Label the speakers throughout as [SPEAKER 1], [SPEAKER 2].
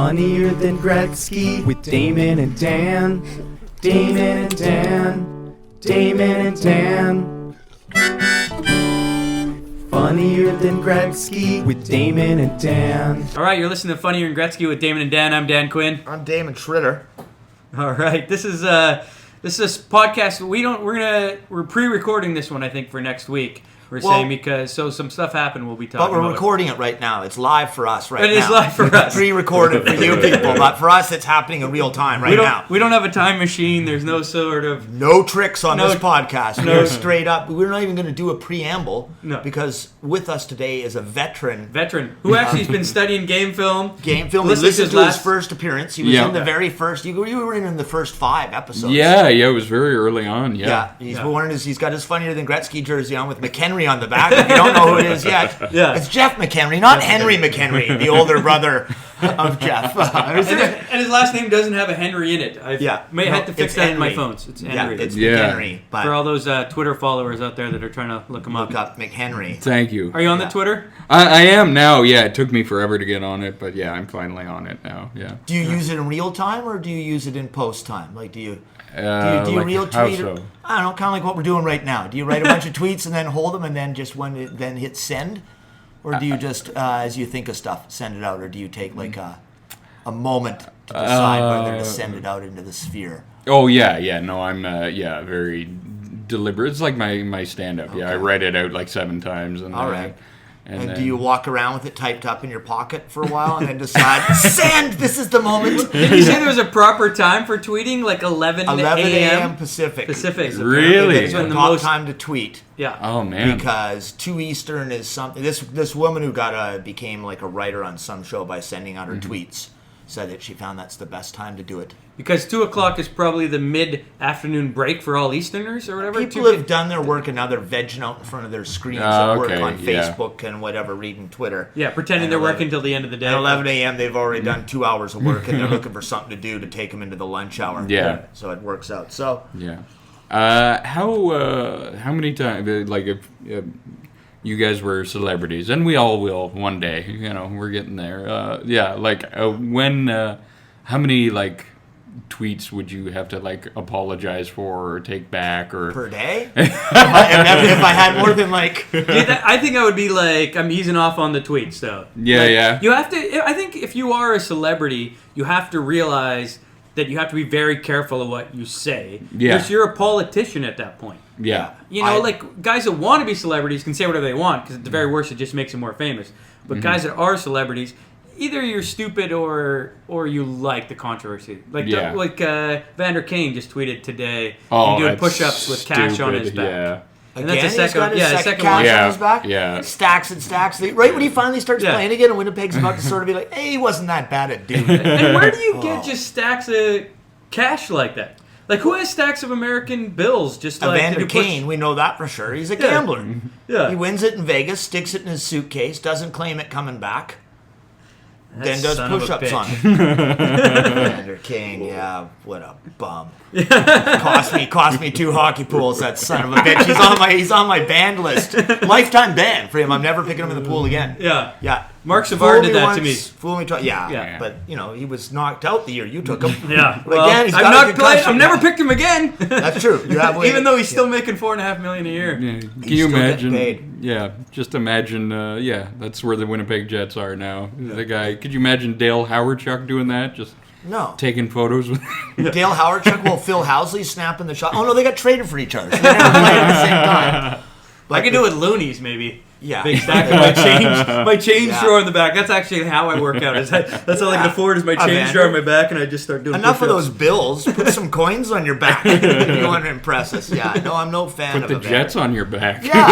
[SPEAKER 1] Funnier Than Gretzky with Damon and Dan. Damon and Dan. Damon and Dan. Funnier Than Gretzky with Damon and Dan.
[SPEAKER 2] All right, you're listening to Funnier Than Gretzky with Damon and Dan. I'm Dan Quinn.
[SPEAKER 3] I'm Damon Schritter.
[SPEAKER 2] All right, this is a podcast. We're pre-recording this one, I think, for next week. We're saying because some stuff happened. We'll be talking.
[SPEAKER 3] But we're
[SPEAKER 2] about
[SPEAKER 3] recording it right now. It's live for us right now.
[SPEAKER 2] It is live for us.
[SPEAKER 3] Pre-recorded for you people, but for us, it's happening in real time now.
[SPEAKER 2] We don't have a time machine. There's no sort of
[SPEAKER 3] no tricks on this podcast.
[SPEAKER 2] No.
[SPEAKER 3] We're straight up. We're not even going to do a preamble because with us today is a veteran
[SPEAKER 2] who actually has been studying game film.
[SPEAKER 3] He listened to his first appearance. He was in the very first. You were in the first 5 episodes.
[SPEAKER 4] Yeah, it was very early on.
[SPEAKER 3] He's got his Funnier Than Gretzky jersey on with McEnery on the back. If you don't know who it is yet, it's Jeff McEnery, not Henry McEnery, the older brother of Jeff.
[SPEAKER 2] And his last name doesn't have a Henry in it. I had to fix that in my phones. It's Henry.
[SPEAKER 3] It's McEnery. But
[SPEAKER 2] for all those Twitter followers out there that are trying to look him up.
[SPEAKER 3] Look up McHenry.
[SPEAKER 4] Thank you.
[SPEAKER 2] Are you on the Twitter?
[SPEAKER 4] I am now. Yeah, it took me forever to get on it, but yeah, I'm finally on it now. Yeah.
[SPEAKER 3] Do you use it in real time or do you use it in post time? Like, do you real tweet?
[SPEAKER 4] So?
[SPEAKER 3] I don't know, kind of like what we're doing right now. Do you write a bunch of tweets and then hold them and then just then hit send, or do you just as you think of stuff send it out, or do you take like a moment to decide whether to send it out into the sphere?
[SPEAKER 4] Oh yeah. No, I'm very deliberate. It's like my stand up. Okay. Yeah, I write it out like 7 times and
[SPEAKER 3] all right. And then, do you walk around with it typed up in your pocket for a while and then decide, send, this is the moment?
[SPEAKER 2] Did you say there was a proper time for tweeting, like 11 a.m.
[SPEAKER 3] Pacific.
[SPEAKER 4] Really?
[SPEAKER 3] It's the most time to tweet.
[SPEAKER 2] Yeah.
[SPEAKER 4] Oh, man.
[SPEAKER 3] Because 2 Eastern is something. This woman who became like a writer on some show by sending out her tweets said that she found that's the best time to do it.
[SPEAKER 2] Because 2 o'clock is probably the mid-afternoon break for all Easterners or whatever.
[SPEAKER 3] People have done their work and now they're vegging out in front of their screens at work on Facebook and whatever, reading Twitter.
[SPEAKER 2] Yeah, pretending they're working until the end of the day.
[SPEAKER 3] At 11 a.m. they've already done 2 hours of work and they're looking for something to do to take them into the lunch hour.
[SPEAKER 4] Yeah.
[SPEAKER 3] So it works out. So
[SPEAKER 4] yeah. How many times, like if you guys were celebrities, and we all will one day, we're getting there. How many like tweets would you have to like apologize for or take back or
[SPEAKER 3] per day? if I had more than like,
[SPEAKER 2] I think I would be like, I'm easing off on the tweets though.
[SPEAKER 4] Yeah.
[SPEAKER 2] You have to. I think if you are a celebrity, you have to realize that you have to be very careful of what you say.
[SPEAKER 4] Yeah.
[SPEAKER 2] Because you're a politician at that point.
[SPEAKER 4] Yeah.
[SPEAKER 2] Like guys that want to be celebrities can say whatever they want because at the very worst it just makes them more famous. But guys that are celebrities, either you're stupid or you like the controversy. Vander Kane just tweeted today. Doing push-ups with cash on his back.
[SPEAKER 4] Yeah.
[SPEAKER 2] And
[SPEAKER 3] again,
[SPEAKER 2] that's
[SPEAKER 3] he's got his second
[SPEAKER 2] one.
[SPEAKER 3] cash on his back.
[SPEAKER 4] Yeah.
[SPEAKER 3] Stacks and stacks. Right when he finally starts playing again, and Winnipeg's about to sort of be like, hey, he wasn't that bad at doing it.
[SPEAKER 2] And where do you get just stacks of cash like that? Like, who has stacks of American bills just like
[SPEAKER 3] Vander Kane, we know that for sure. He's a gambler.
[SPEAKER 2] Yeah.
[SPEAKER 3] He wins it in Vegas, sticks it in his suitcase, doesn't claim it coming back. Then does push-ups on it. Vander Kane, yeah, what a bum. Cost me 2 hockey pools, that son of a bitch. He's on my banned list. Lifetime ban for him. I'm never picking him in the pool again.
[SPEAKER 2] Yeah. Mark Savard did that to me.
[SPEAKER 3] Fool me twice. Yeah. But he was knocked out the year you took him.
[SPEAKER 2] Yeah.
[SPEAKER 3] But again, he's got
[SPEAKER 2] I've never picked him again.
[SPEAKER 3] That's true.
[SPEAKER 2] Even though he's still making $4.5 million a year.
[SPEAKER 4] Yeah. Can you imagine? Yeah, just imagine. That's where the Winnipeg Jets are now. The guy. Could you imagine Dale Howardchuk doing that? Just taking photos with
[SPEAKER 3] Dale Howardchuk. Well, Phil Housley snapping the shot. Oh no, they got traded for each other. So they never played at the same time.
[SPEAKER 2] But I could do it with loonies maybe.
[SPEAKER 3] Yeah.
[SPEAKER 2] Big stack of my change drawer in the back. That's actually how I work out. That's how I can afford is my change drawer on my back, and I just start doing
[SPEAKER 3] enough of those bills. Put some coins on your back if you want to impress us. Yeah, no, I'm no fan of
[SPEAKER 4] the Jets on your back.
[SPEAKER 3] Yeah.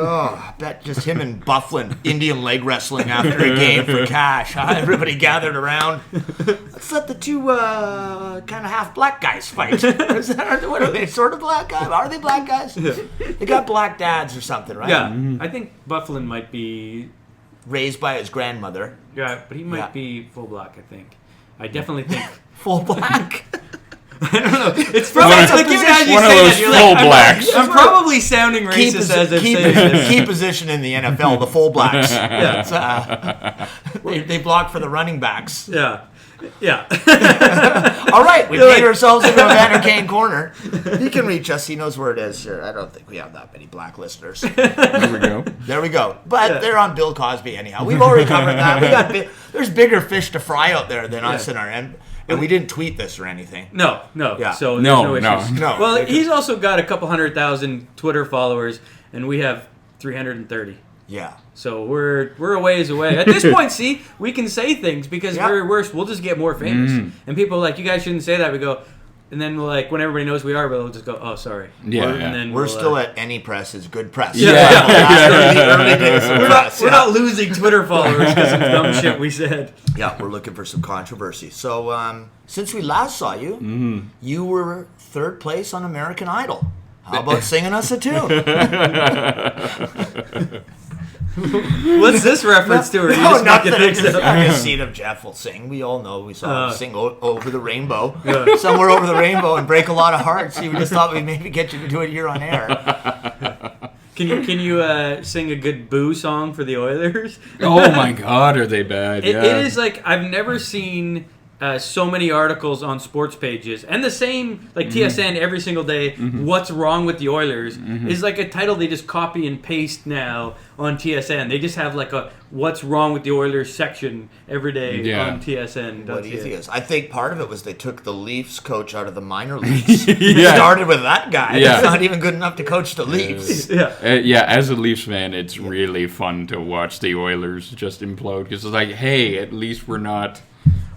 [SPEAKER 3] I bet just him and Bufflin Indian leg wrestling after a game for cash. Everybody gathered around. Let's let the 2 kind of half black guys fight. What are they? Sort of black guys? Are they black guys? Yeah. They got black dads or something, right?
[SPEAKER 2] Yeah. I think Bufflin might be
[SPEAKER 3] raised by his grandmother.
[SPEAKER 2] Yeah, but he might be full black. I think. I definitely think
[SPEAKER 3] full black.
[SPEAKER 2] I don't know. It's probably
[SPEAKER 4] one of those full blacks.
[SPEAKER 2] I'm probably sounding racist as I'm saying this.
[SPEAKER 3] Key position in the NFL, the full blacks. They block for the running backs.
[SPEAKER 2] Yeah. Yeah.
[SPEAKER 3] All right, we made ourselves into a Vander Kane corner. He can reach us. He knows where it is. Sure. I don't think we have that many black listeners. There we go. But they're on Bill Cosby anyhow. We've already covered that. There's bigger fish to fry out there than us in our end. And we didn't tweet this or anything.
[SPEAKER 2] No.
[SPEAKER 3] Yeah.
[SPEAKER 2] So no issues.
[SPEAKER 3] No.
[SPEAKER 2] Well, he's also got a couple 100,000 Twitter followers, and we have 330.
[SPEAKER 3] Yeah.
[SPEAKER 2] So we're a ways away. At this point, see, we can say things because very worst, we'll just get more famous. And people are like, you guys shouldn't say that. We go, and then we'll like, when everybody knows we are, we'll just go, oh, sorry.
[SPEAKER 4] Yeah.
[SPEAKER 2] And then
[SPEAKER 3] we're still at any press is good press.
[SPEAKER 2] We're not losing Twitter followers because of dumb shit we said.
[SPEAKER 3] Yeah, we're looking for some controversy. So since we last saw you, you were third place on American Idol. How about singing us a tune?
[SPEAKER 2] What's this reference to? Or you just
[SPEAKER 3] nothing.
[SPEAKER 2] Things up?
[SPEAKER 3] A scene of Jeff will sing. We all know we saw him sing Over the Rainbow. Somewhere over the rainbow and break a lot of hearts. We just thought we'd maybe get you to do it here on air.
[SPEAKER 2] Can you sing a good boo song for the Oilers?
[SPEAKER 4] Oh my God, are they bad?
[SPEAKER 2] It is like I've never seen so many articles on sports pages and the same like TSN every single day. What's wrong with the Oilers is like a title they just copy and paste now on TSN. They just have like a what's wrong with the Oilers section every day on TSN.
[SPEAKER 3] What do you think is? I think part of it was they took the Leafs coach out of the minor leagues. Started with that guy. That's not even good enough to coach the Leafs.
[SPEAKER 4] As a Leafs fan, it's really fun to watch the Oilers just implode because it's like, hey, at least we're not.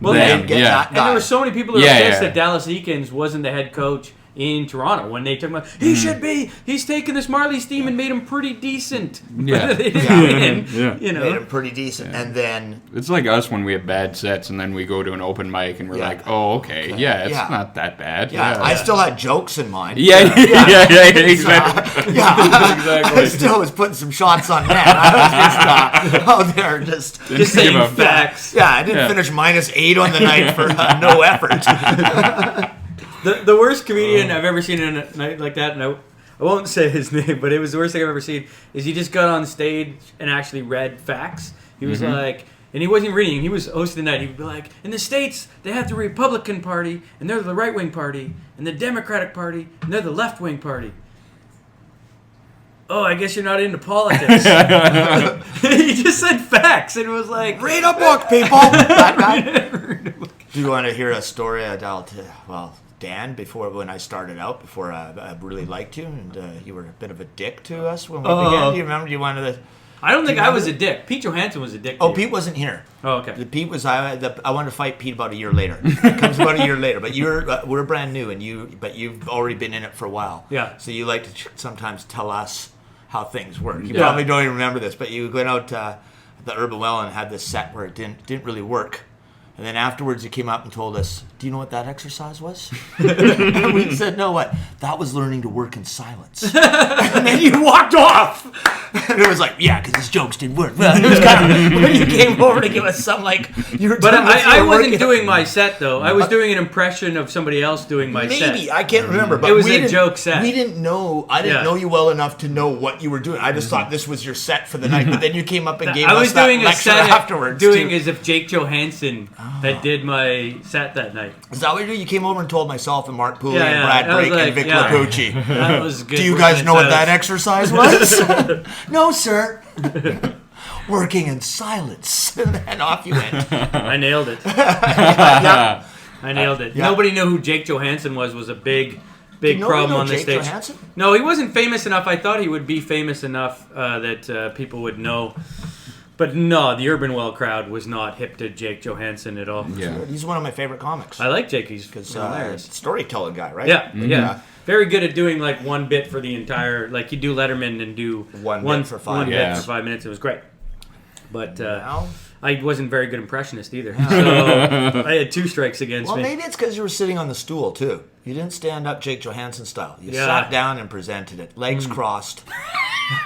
[SPEAKER 2] Well, and there were so many people that were pissed that Dallas Eakins wasn't the head coach in Toronto when they took him. He should be. He's taken this Marlies team and made him pretty decent.
[SPEAKER 4] Yeah,
[SPEAKER 2] they didn't
[SPEAKER 3] made him pretty decent, and then
[SPEAKER 4] it's like us when we have bad sets and then we go to an open mic and we're like, oh, okay, it's not that bad.
[SPEAKER 3] I still had jokes in mind.
[SPEAKER 4] Exactly.
[SPEAKER 3] I still was putting some shots on net. I was just out there just
[SPEAKER 2] saying facts.
[SPEAKER 3] Yeah, I didn't finish -8 on the night for no effort.
[SPEAKER 2] The worst comedian I've ever seen in a night like that, and I won't say his name, but it was the worst thing I've ever seen, is he just got on stage and actually read facts. He was like, and he wasn't reading, he was hosting the night, he would be like, in the States, they have the Republican Party, and they're the right-wing party, and the Democratic Party, and they're the left-wing party. Oh, I guess you're not into politics. He just said facts, and it was like,
[SPEAKER 3] read a book, people! Do you want to hear a story about, Dan, when I started out, before I really liked you, and you were a bit of a dick to us when we began. Do you remember you wanted to...
[SPEAKER 2] I don't think I was a dick. Pete Johansson was a dick.
[SPEAKER 3] Oh, Pete wasn't here.
[SPEAKER 2] Oh, okay.
[SPEAKER 3] Pete was... I wanted to fight Pete about a year later. It comes about a year later. But we're brand new, but you've already been in it for a while.
[SPEAKER 2] Yeah.
[SPEAKER 3] So you like to sometimes tell us how things work. You probably don't even remember this, but you went out to the Urban Well and had this set where it didn't really work. And then afterwards, you came up and told us, do you know what that exercise was? And we said, no, what? That was learning to work in silence. And then you walked off. And it was like, because his jokes didn't work. Well, it was kind of, when you came over to give us some, you were
[SPEAKER 2] But I wasn't doing my set, though. I was doing an impression of somebody else doing my set.
[SPEAKER 3] Maybe. I can't remember. But
[SPEAKER 2] it was a joke set.
[SPEAKER 3] We didn't know. I didn't know you well enough to know what you were doing. I just thought this was your set for the night. But then you came up and gave us that lecture afterwards.
[SPEAKER 2] Doing as if Jake Johansson that did my set that night.
[SPEAKER 3] Is that what you did? You came over and told myself and Mark Pooley and Brad Brake and Vic Lapucci.
[SPEAKER 2] That was good.
[SPEAKER 3] Do you guys know what that exercise was? No, sir. Working in silence. And off you went.
[SPEAKER 2] I nailed it.
[SPEAKER 3] I
[SPEAKER 2] nailed it. Nobody knew who Jake Johansson was a big problem on the stage.
[SPEAKER 3] Johansson?
[SPEAKER 2] No, he wasn't famous enough. I thought he would be famous enough that people would know. But no, the Urban Well crowd was not hip to Jake Johansson at all.
[SPEAKER 3] Yeah. He's one of my favorite comics.
[SPEAKER 2] I like Jake. He's
[SPEAKER 3] hilarious. Storytelling guy, right?
[SPEAKER 2] Yeah. Very good at doing one bit for the entire, you do Letterman and do
[SPEAKER 3] one bit for 5 minutes.
[SPEAKER 2] For 5 minutes. It was great. But I wasn't a very good impressionist either. So I had 2 strikes against me.
[SPEAKER 3] Well, maybe it's because you were sitting on the stool, too. You didn't stand up Jake Johansson style. You sat down and presented it. Legs crossed.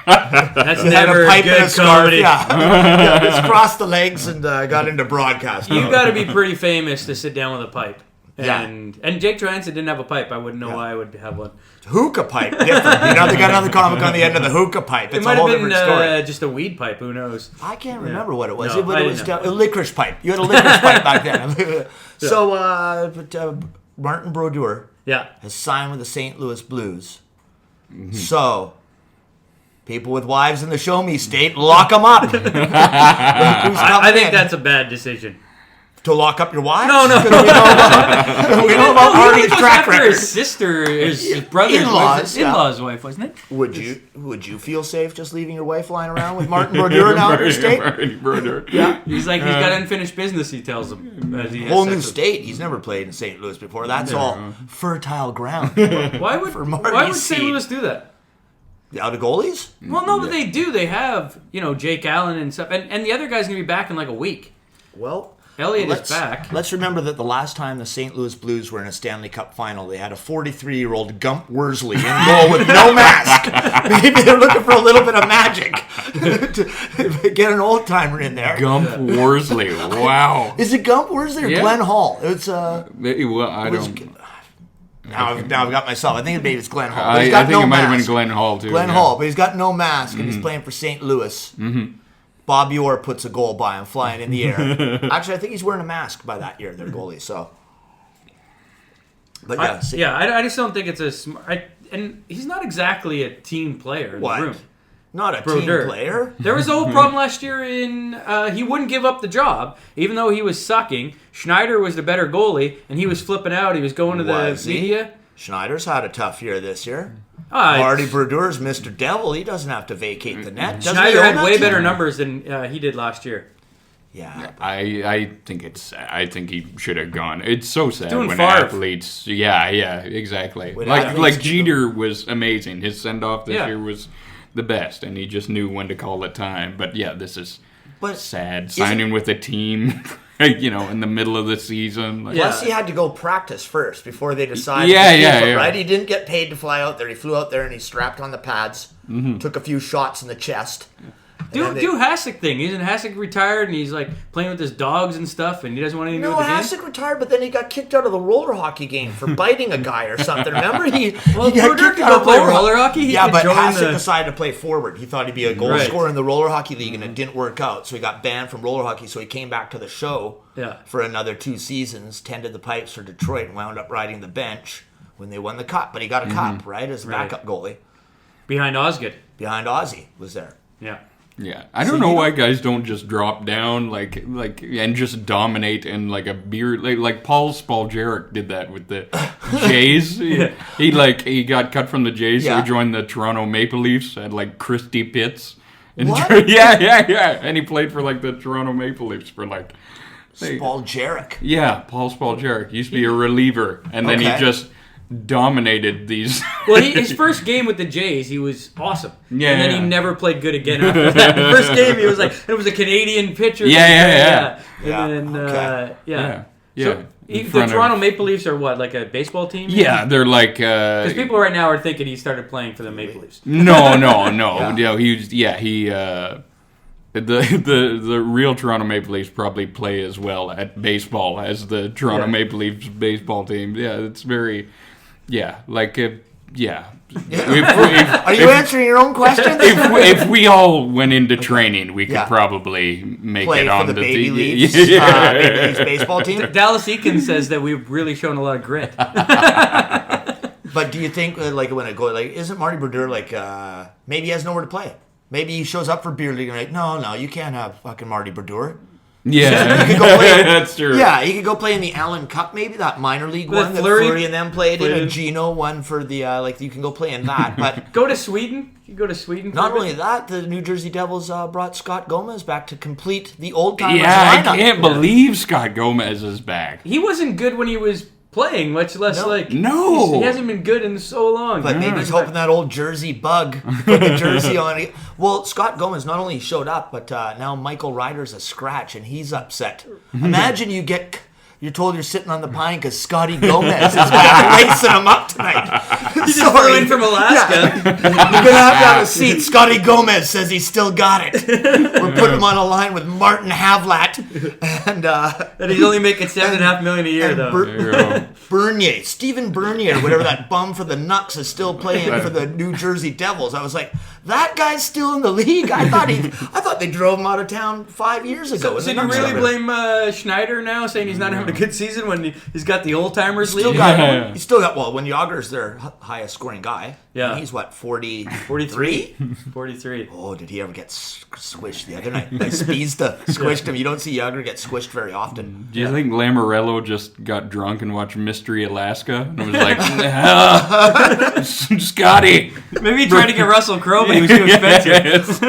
[SPEAKER 2] That's never a pipe good comedy.
[SPEAKER 3] Just crossed the legs and got into broadcast.
[SPEAKER 2] You got to be pretty famous to sit down with a pipe. And Jake Johansson didn't have a pipe. I wouldn't know why I would have one.
[SPEAKER 3] Hookah pipe, different. They got another comic on the end of the hookah pipe. It's
[SPEAKER 2] it might
[SPEAKER 3] a whole
[SPEAKER 2] have been
[SPEAKER 3] different story.
[SPEAKER 2] just a weed pipe. Who knows?
[SPEAKER 3] I can't remember what it was.
[SPEAKER 2] No,
[SPEAKER 3] It was a licorice pipe. You had a licorice pipe back then. So, Martin Brodeur has signed with the St. Louis Blues. Mm-hmm. So, people with wives in the Show Me State, lock them up.
[SPEAKER 2] I think that's a bad decision.
[SPEAKER 3] To lock up your wife?
[SPEAKER 2] No.
[SPEAKER 3] We know about Marty's track record.
[SPEAKER 2] His sister, his brother's in-laws' wife, wasn't it?
[SPEAKER 3] Would you feel safe just leaving your wife lying around with Martin Brodeur now in your state?
[SPEAKER 4] Martin Brodeur.
[SPEAKER 2] Yeah. He's got unfinished business, he tells him.
[SPEAKER 3] Whole new state. He's never played in St. Louis before. That's all fertile ground.
[SPEAKER 2] Why would St. Louis do that?
[SPEAKER 3] Out of goalies?
[SPEAKER 2] Well, no, but they do. They have, Jake Allen and stuff. And the other guy's going to be back in like a week.
[SPEAKER 3] Well...
[SPEAKER 2] Elliott is back.
[SPEAKER 3] Let's remember that the last time the St. Louis Blues were in a Stanley Cup final, they had a 43-year-old Gump Worsley in goal with no mask. Maybe they're looking for a little bit of magic to get an old-timer in there.
[SPEAKER 4] Gump Worsley, wow.
[SPEAKER 3] Is it Gump Worsley or Glenn Hall? It's
[SPEAKER 4] I don't...
[SPEAKER 3] Now I've got myself. I think maybe it's Glenn Hall.
[SPEAKER 4] I think it might have been Glenn Hall, too.
[SPEAKER 3] Glenn Hall, but he's got no mask, and he's playing for St. Louis. Mm-hmm. Bobby Orr puts a goal by him flying in the air. Actually, I think he's wearing a mask by that year, their goalie. So, but
[SPEAKER 2] I just don't think it's a smart. And he's not exactly a team player in the room.
[SPEAKER 3] Not a team player.
[SPEAKER 2] There was a whole problem last year he wouldn't give up the job, even though he was sucking. Schneider was the better goalie, and he was flipping out. He was going to the media.
[SPEAKER 3] Schneider's had a tough year this year. Marty Brodeur's Mr. Devil. He doesn't have to vacate the net.
[SPEAKER 2] Schneider had way better numbers than he did last year.
[SPEAKER 3] Yeah,
[SPEAKER 4] I think he should have gone. It's so sad when
[SPEAKER 2] Favre.
[SPEAKER 4] athletes. Yeah, exactly. Like Jeter was amazing. His send off this year was the best, and he just knew when to call it time. But this is sad. Signing with a team. In the middle of the season.
[SPEAKER 3] Plus, he had to go practice first before they decided to keep him, right? He didn't get paid to fly out there. He flew out there and he strapped on the pads, took a few shots in the chest.
[SPEAKER 2] Do Hasek thing. Isn't Hasek retired and he's like playing with his dogs and stuff and he doesn't want anything to do with the game?
[SPEAKER 3] Hasek retired, but then he got kicked out of the roller hockey game for biting a guy or something. Remember? He
[SPEAKER 2] got kicked out of
[SPEAKER 3] play
[SPEAKER 2] roller hockey?
[SPEAKER 3] But Hasek decided to play forward. He thought he'd be a goal scorer in the roller hockey league and it didn't work out. So he got banned from roller hockey. So he came back to the show for another 2 seasons, tended the pipes for Detroit and wound up riding the bench when they won the cup. But he got a cup, right, as a backup goalie.
[SPEAKER 2] Behind Osgood.
[SPEAKER 3] Behind Ozzy was there.
[SPEAKER 2] Yeah.
[SPEAKER 4] Yeah, I don't know why guys don't just drop down like and just dominate in like a beer like Paul Spaljerek did that with the Jays. He got cut from the Jays, so he joined the Toronto Maple Leafs at like Christie Pitts. And and he played for like the Toronto Maple Leafs for like
[SPEAKER 3] Spaljerek.
[SPEAKER 4] Yeah, Paul Spaljerek used to be a reliever, and then he just dominated these.
[SPEAKER 2] Well, his first game with the Jays, he was awesome.
[SPEAKER 4] Yeah,
[SPEAKER 2] and then he never played good again after that. The first game, he was like, it was a Canadian pitcher.
[SPEAKER 4] Yeah.
[SPEAKER 2] And then, So, the Toronto Maple Leafs are what, like a baseball team?
[SPEAKER 4] Yeah, they're like...
[SPEAKER 2] Because people right now are thinking he started playing for the Maple Leafs.
[SPEAKER 4] No. The real Toronto Maple Leafs probably play as well at baseball as the Toronto Maple Leafs baseball team. Yeah, it's very... Yeah, like... Are you
[SPEAKER 3] answering your own question?
[SPEAKER 4] If we all went into training, we could probably make
[SPEAKER 3] play
[SPEAKER 4] it on
[SPEAKER 3] the
[SPEAKER 4] the
[SPEAKER 3] Baby
[SPEAKER 4] team.
[SPEAKER 3] Leafs, Baby Leafs baseball team.
[SPEAKER 2] Dallas Eakins says that we've really shown a lot of grit.
[SPEAKER 3] But do you think when it goes isn't Marty Brodeur maybe he has nowhere to play? Maybe he shows up for beer league and no, you can't have fucking Marty Brodeur.
[SPEAKER 4] Yeah,
[SPEAKER 3] he could go play,
[SPEAKER 4] that's true.
[SPEAKER 3] Yeah, he could go play in the Allen Cup, maybe that minor league one that Fleury and them played in, and Gino won for the you can go play in that. But
[SPEAKER 2] go to Sweden. You go to Sweden.
[SPEAKER 3] Not only that, the New Jersey Devils brought Scott Gomez back to complete the old timers lineup.
[SPEAKER 4] I can't believe Scott Gomez is back.
[SPEAKER 2] He wasn't good when he was playing, much less he hasn't been good in so long.
[SPEAKER 3] But maybe he's hoping that old Jersey bug put the jersey on. Well, Scott Gomez not only showed up, but now Michael Ryder's a scratch and he's upset. Imagine you're told you're sitting on the pine because Scotty Gomez is back racing him up tonight.
[SPEAKER 2] He just flew in from Alaska.
[SPEAKER 3] You're going to have a seat. Scotty Gomez says he's still got it. We're putting him on a line with Martin Havlat.
[SPEAKER 2] And he's only making $7.5 million a year, though.
[SPEAKER 3] Bernier, Stephen Bernier, whatever that bum for the Nucks is still playing for the New Jersey Devils. I was like, that guy's still in the league? I thought they drove him out of town 5 years ago.
[SPEAKER 2] So do you really blame Schneider now, saying he's not having a good season when he's got the old-timers league?
[SPEAKER 3] He still got, well, when Yager's their highest scoring guy, and he's what, 43?
[SPEAKER 2] 43.
[SPEAKER 3] Oh, did he ever get squished the other night? Like Spiezda squished him. You don't see Yager get squished very often.
[SPEAKER 4] Do you think Lamorello just got drunk and watched Mystery Alaska and was like, Scotty?
[SPEAKER 2] Maybe he tried to get Russell Crowe, but he was too expensive.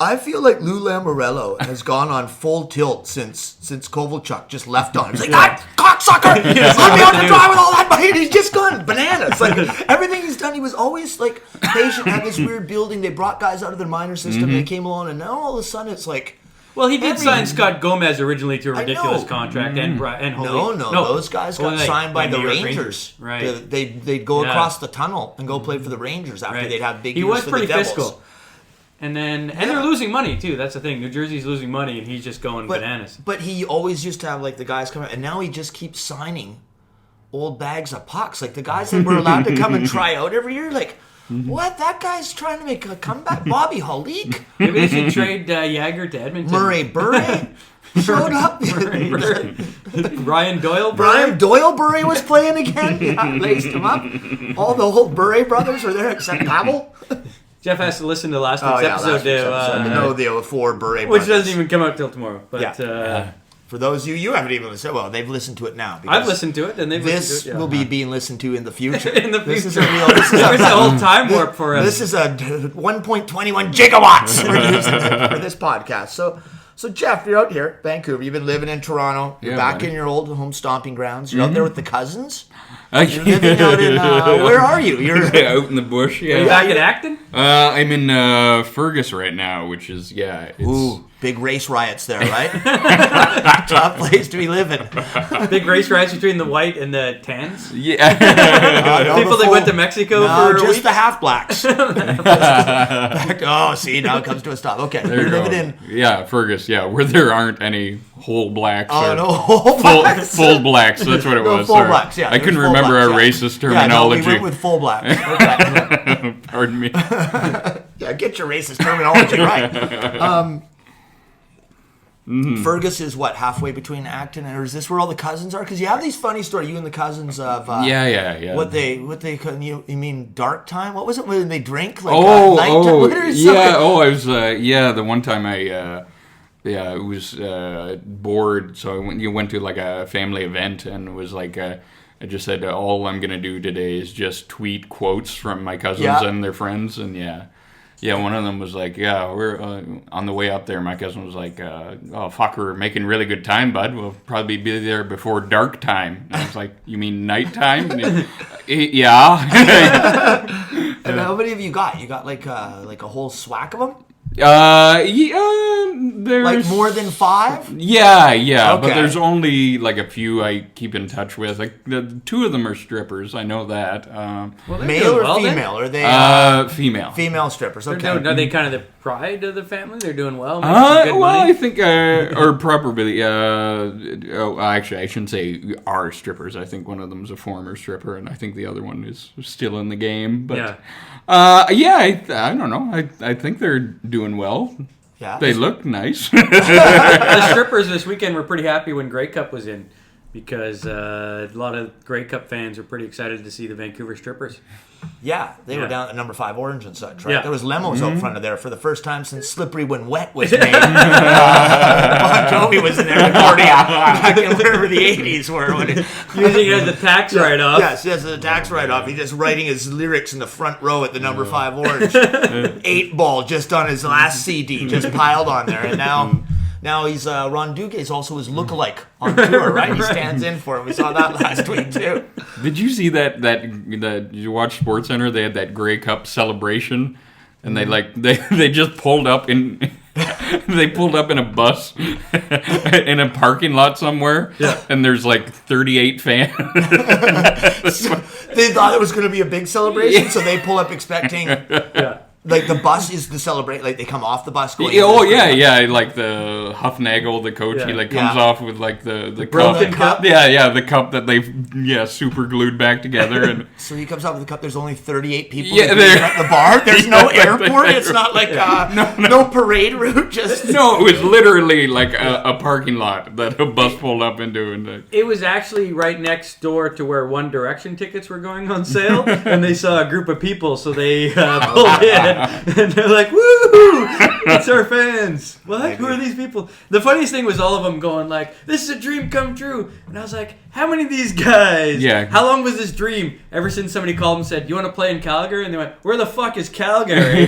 [SPEAKER 3] I feel like Lou Lamorello has gone on full tilt since Kovalchuk just left on him. He's like, that cocksucker! Let me out to dry with all that money. And he's just gone bananas. Like, everything he's done, he was always like patient, had this weird building. They brought guys out of their minor system. They came along, and now all of a sudden it's like,
[SPEAKER 2] well, he did sign Scott Gomez originally to a ridiculous contract, and
[SPEAKER 3] no, those guys got signed by the Rangers.
[SPEAKER 2] Right?
[SPEAKER 3] They'd go across the tunnel and go play for the Rangers after they'd have big years for the Devils. He was pretty fiscal. And they're losing money too. That's the thing. New Jersey's losing money, and he's just going bananas. But he always used to have like the guys come out, and now he just keeps signing old bags of pucks. Like the guys that were allowed to come and try out every year, like. What? That guy's trying to make a comeback? Bobby Halik?
[SPEAKER 2] Maybe they should trade Yager to Edmonton.
[SPEAKER 3] Murray Bure showed up.
[SPEAKER 2] Ryan Doyle Bure?
[SPEAKER 3] Brian Doyle Bure was playing again. Yeah, laced him up. All the whole Bure brothers were there except Pavel.
[SPEAKER 2] Jeff has to listen to last week's episode to
[SPEAKER 3] know the four Bure brothers.
[SPEAKER 2] Which doesn't even come out till tomorrow. But
[SPEAKER 3] for those of you haven't even listened. Well, they've listened to it now.
[SPEAKER 2] I've listened to it, and they've listened to it.
[SPEAKER 3] This will be being listened to in the future.
[SPEAKER 2] This is a whole time warp for us.
[SPEAKER 3] This is a 1.21 gigawatts we're using for this podcast. So Jeff, you're out here, Vancouver. You've been living in Toronto. You're back in your old home stomping grounds. You're out there with the cousins. You're living out in, where are you? You're
[SPEAKER 4] out in the bush, yeah.
[SPEAKER 2] Are you back in Acton?
[SPEAKER 4] I'm in Fergus right now, which is, it's...
[SPEAKER 3] Big race riots there, right? Tough place to be living.
[SPEAKER 2] Big race riots between the white and the tans?
[SPEAKER 4] Yeah.
[SPEAKER 2] People that went to Mexico for a week?
[SPEAKER 3] The half-blacks. See, now it comes to a stop. Okay,
[SPEAKER 4] you're
[SPEAKER 3] living in...
[SPEAKER 4] Yeah, Fergus, where there aren't any whole blacks.
[SPEAKER 3] Whole blacks.
[SPEAKER 4] Full blacks, that's what it was.
[SPEAKER 3] Full blacks,
[SPEAKER 4] I couldn't remember our racist terminology.
[SPEAKER 3] Yeah, we went with full blacks. Okay.
[SPEAKER 4] Pardon me.
[SPEAKER 3] Get your racist terminology right. Fergus is what, halfway between Acton, or is this where all the cousins are? Because you have these funny stories, you and the cousins of
[SPEAKER 4] yeah.
[SPEAKER 3] What they you mean dark time? What was it when they drink? Like,
[SPEAKER 4] I was the one time I was bored, so I went to like a family event and it was like I just said all I'm gonna do today is just tweet quotes from my cousins and their friends, and one of them was like, we're on the way up there. My cousin was like, oh, fuck, we're making really good time, bud. We'll probably be there before dark time. And I was like, you mean nighttime? Yeah.
[SPEAKER 3] And how many have you got? You got like a whole swack of them?
[SPEAKER 4] There's...
[SPEAKER 3] Like more than 5?
[SPEAKER 4] Yeah, okay. But there's only like a few I keep in touch with. Like the 2 of them are strippers, I know that.
[SPEAKER 3] Male or female? Are they
[SPEAKER 4] female?
[SPEAKER 3] Female strippers. Okay.
[SPEAKER 2] Are they kind of the pride of the family? They're doing well.
[SPEAKER 4] I think or probably actually I shouldn't say are strippers. I think one of them's a former stripper, and I think the other one is still in the game. But I don't know. I think they're doing well.
[SPEAKER 3] Yeah,
[SPEAKER 4] they look nice.
[SPEAKER 2] The strippers this weekend were pretty happy when Grey Cup was in, because a lot of Grey Cup fans were pretty excited to see the Vancouver strippers.
[SPEAKER 3] Yeah, they were down at number 5 Orange and such, right? Yeah. There was Lemos out front of there for the first time since Slippery When Wet was made. Bon Jovi was in there recording back in wherever the 80s were.
[SPEAKER 2] Using it as a tax write-off.
[SPEAKER 3] Yes, as a tax write-off. He's just writing his lyrics in the front row at the number 5 Orange. 8 Ball just on his last CD, just piled on there. And now he's Ron Duguay's also his lookalike on tour, right? He stands in for him. We saw that last week too.
[SPEAKER 4] Did you see that you watched SportsCenter? They had that Grey Cup celebration, and they just pulled up in They pulled up in a bus in a parking lot somewhere, and there's like 38 fans.
[SPEAKER 3] They thought it was going to be a big celebration, so they pull up expecting... Like the bus is the celebrate. Like they come off the bus. Going
[SPEAKER 4] Like the Huffnagel, the coach, he like comes off with like the
[SPEAKER 2] broken cup.
[SPEAKER 4] The cup that they super glued back together. And
[SPEAKER 3] so he comes off with the cup. There's only 38 people at the bar. There's no airport. It's not like no parade route. Just
[SPEAKER 4] no. It was literally like a parking lot that a bus pulled up into. And
[SPEAKER 2] it was actually right next door to where One Direction tickets were going on sale, and they saw a group of people, so they pulled in. And they're like, woo! It's our fans. What? Who are these people? The funniest thing was all of them going like, this is a dream come true. And I was like, how many of these guys?
[SPEAKER 4] Yeah.
[SPEAKER 2] How long was this dream? Ever since somebody called and said, you want to play in Calgary? And they went, where the fuck is Calgary?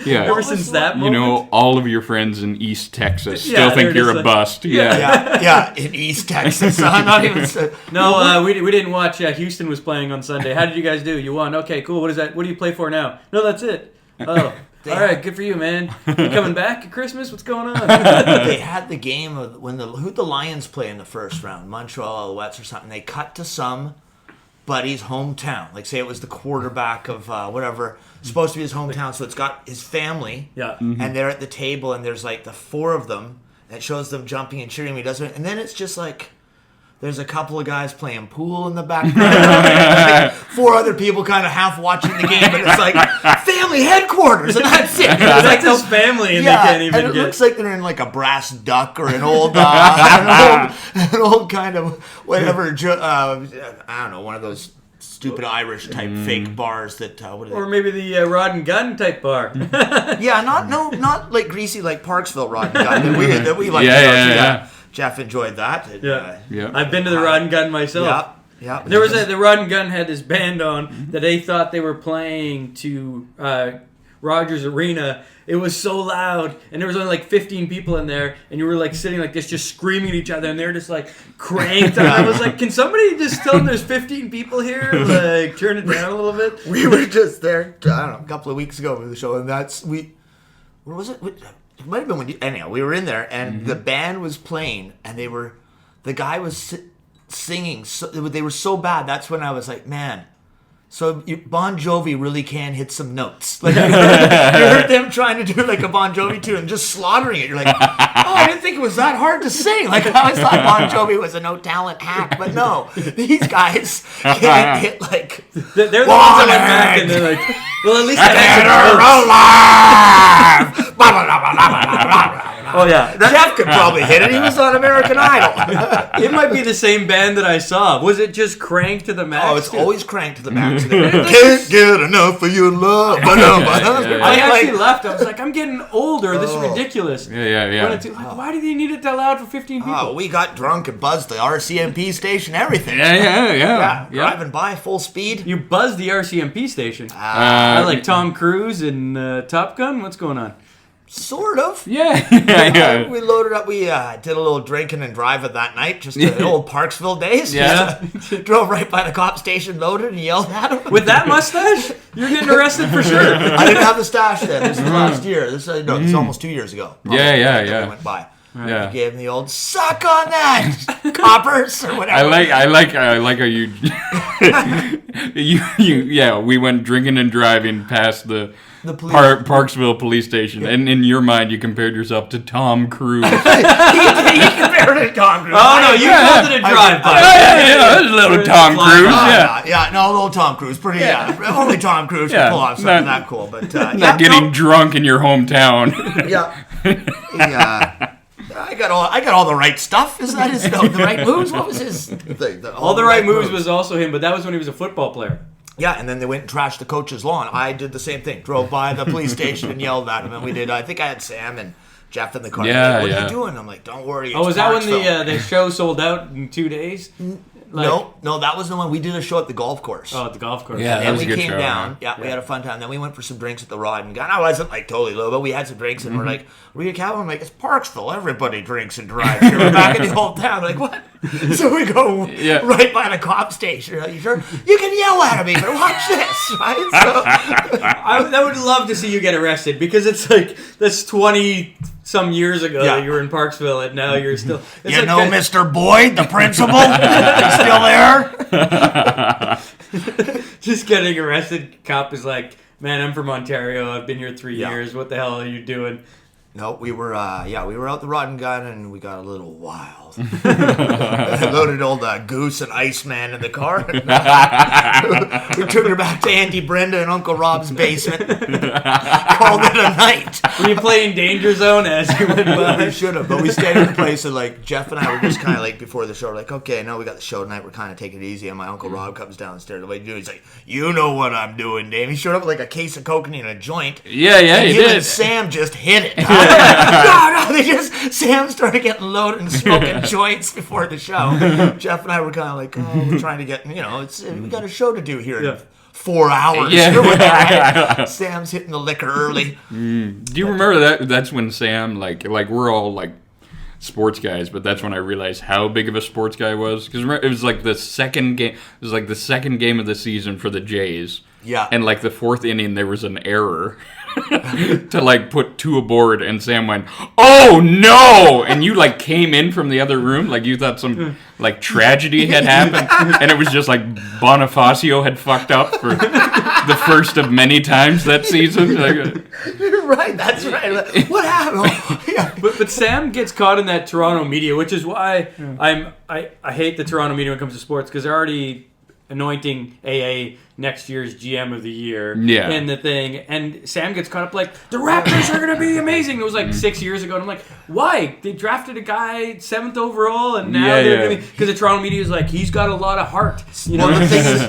[SPEAKER 2] Ever since that moment.
[SPEAKER 4] You know, all of your friends in East Texas still think you're a bust.
[SPEAKER 3] Yeah, in East Texas. I'm not even...
[SPEAKER 2] No, we didn't watch. Houston was playing on Sunday. How did you guys do? You won. Okay, cool. What is that? What do you play for now? No, that's it. Oh, all right. Good for you, man. You coming back at Christmas? What's going on?
[SPEAKER 3] They had the game of who'd the Lions play in the first round? Montreal Alouettes or something. They cut to some buddy's hometown. Like say it was the quarterback of whatever. It's supposed to be his hometown, so it's got his family.
[SPEAKER 2] Yeah.
[SPEAKER 3] And they're at the table, and there's like the four of them. And it shows them jumping and cheering. He does it, and then it's just like. There's a couple of guys playing pool in the background. Like 4 other people kind of half watching the game, but it's like family headquarters, and that's it.
[SPEAKER 2] It's like his family, and they can't even
[SPEAKER 3] and it looks like they're in like a brass duck or an old kind of whatever. I don't know, one of those stupid Irish type fake bars that.
[SPEAKER 2] Or maybe the Rod and Gun type bar.
[SPEAKER 3] not like greasy like Parksville Rod and Gun that we like. Jeff enjoyed that.
[SPEAKER 2] I've been to the Rod and Gun myself.
[SPEAKER 3] Yeah.
[SPEAKER 2] There was the Rod and Gun had this band on that they thought they were playing to Rogers Arena. It was so loud, and there was only like 15 people in there, and you were like sitting like this, just screaming at each other, and they're just like cranked. And I was like, can somebody just tell them there's 15 people here? Like, turn it down a little bit.
[SPEAKER 3] We were just there, I don't know, a couple of weeks ago for the show, and where was it? It might have been anyhow, we were in there, and the band was playing, and the guy was singing, so they were so bad, that's when I was like, man, so Bon Jovi really can hit some notes. Like, you heard them trying to do like a Bon Jovi tune and just slaughtering it. You're like, I didn't think it was that hard to sing. Like, I always thought Bon Jovi was a no-talent hack, but no, these guys can't hit like...
[SPEAKER 2] They're the ones that went back, and they're like, well, at least
[SPEAKER 3] Oh yeah, Jeff could probably hit it. He was on American Idol.
[SPEAKER 2] It might be the same band that I saw. Was it just cranked to the max?
[SPEAKER 3] Oh, it's always cranked to the max. Can't get enough of your love.
[SPEAKER 2] I actually left. I was like, I'm getting older. This is ridiculous.
[SPEAKER 4] Yeah.
[SPEAKER 2] Why do they need it that loud for 15 people?
[SPEAKER 3] Oh, we got drunk and buzzed the RCMP station, everything.
[SPEAKER 4] Yeah.
[SPEAKER 3] Driving by full speed.
[SPEAKER 2] You buzzed the RCMP station. I like Tom Cruise and Top Gun. What's going on?
[SPEAKER 3] Sort of.
[SPEAKER 4] Yeah.
[SPEAKER 3] We loaded up. We did a little drinking and driving that night, just the old Parksville days.
[SPEAKER 4] Yeah.
[SPEAKER 3] Drove right by the cop station, loaded, and yelled at him.
[SPEAKER 2] With that mustache, you're getting arrested for sure.
[SPEAKER 3] I didn't have the stash then. This is last year. This is almost 2 years ago.
[SPEAKER 4] Yeah.
[SPEAKER 3] We went by.
[SPEAKER 4] Yeah.
[SPEAKER 3] He gave him the old suck on that, coppers or whatever.
[SPEAKER 4] I like how you we went drinking and driving past the Parksville police station, and in your mind you compared yourself to Tom Cruise.
[SPEAKER 3] he compared it to Tom Cruise.
[SPEAKER 2] Oh no, you called it a drive-by.
[SPEAKER 4] Yeah, little Tom Cruise.
[SPEAKER 3] Little Tom Cruise. Pretty. Only Tom Cruise can pull off something that cool. But
[SPEAKER 4] not getting drunk in your hometown.
[SPEAKER 3] I got all the right stuff. Is that his the right moves? What was his thing?
[SPEAKER 2] All the right moves was also him, but that was when he was a football player.
[SPEAKER 3] Yeah, and then they went and trashed the coach's lawn. I did the same thing. Drove by the police station and yelled at him, and we did. I think I had Sam and Jeff in the car. What are you doing? I'm like, don't worry.
[SPEAKER 2] Was that when the show sold out in 2 days?
[SPEAKER 3] No, that was the one we did a show at the golf course.
[SPEAKER 2] Oh, at the golf course.
[SPEAKER 4] Yeah, that
[SPEAKER 3] And
[SPEAKER 4] was
[SPEAKER 3] we
[SPEAKER 4] a good
[SPEAKER 3] came
[SPEAKER 4] show,
[SPEAKER 3] down. Yeah, we had a fun time. Then we went for some drinks at the Rod and Gun. I wasn't like totally low, but we had some drinks and we're like, "Were you a cowboy?" I'm like, "It's Parksville. Everybody drinks and drives." We're back in the old town. Like, what? So we go right by the cop station. Like, you sure? You can yell at me, but watch this, right? So,
[SPEAKER 2] I would love to see you get arrested because it's like that's 20 some years ago that you were in Parksville and now you're still.
[SPEAKER 3] you like know, Mr. Boyd, the principal, still there.
[SPEAKER 2] Just getting arrested. Cop is like, "Man, I'm from Ontario. I've been here 3 years. What the hell are you doing?"
[SPEAKER 3] No, we were out the Rod and Gun and we got a little wild. Loaded old Goose and Iceman in the car. We took her back to Auntie Brenda and Uncle Rob's basement. Called it a night.
[SPEAKER 2] Were you playing Danger Zone as you went by?
[SPEAKER 3] We should have, but we stayed in the place and like Jeff and I were just kind of like before the show, we're like, okay, no, we got the show tonight. We're kind of taking it easy. And my Uncle Rob comes downstairs. The way you do, he's like, "You know what I'm doing, Dave." He showed up with like a case of cocaine and a joint.
[SPEAKER 4] Yeah,
[SPEAKER 3] and
[SPEAKER 4] he
[SPEAKER 3] him
[SPEAKER 4] did.
[SPEAKER 3] And Sam just hit it. No, Sam started getting loaded and smoking joints before the show. Jeff and I were kind of like, "Oh, we're trying to get, we got a show to do here in 4 hours."
[SPEAKER 4] Yeah.
[SPEAKER 3] Sam's hitting the liquor early.
[SPEAKER 4] Do you remember that? That's when Sam, like we're all like sports guys, but that's when I realized how big of a sports guy was. Because it was like the second game. It was like the second game of the season for the Jays.
[SPEAKER 3] Yeah.
[SPEAKER 4] And like the fourth inning, there was an error to like put 2 aboard, and Sam went, "Oh no!" And you like came in from the other room, like you thought some like tragedy had happened, and it was just like Bonifacio had fucked up for the first of many times that season. Like,
[SPEAKER 3] You're right. That's right. What happened?
[SPEAKER 2] But Sam gets caught in that Toronto media, which is why I hate the Toronto media when it comes to sports because they're already anointing AA next year's GM of the year in the thing, and Sam gets caught up like the Raptors are going to be amazing. It was like 6 years ago, and I'm like, why? They drafted a guy 7th overall, and now they're going to because the Toronto media is like he's got a lot of heart.
[SPEAKER 3] Well,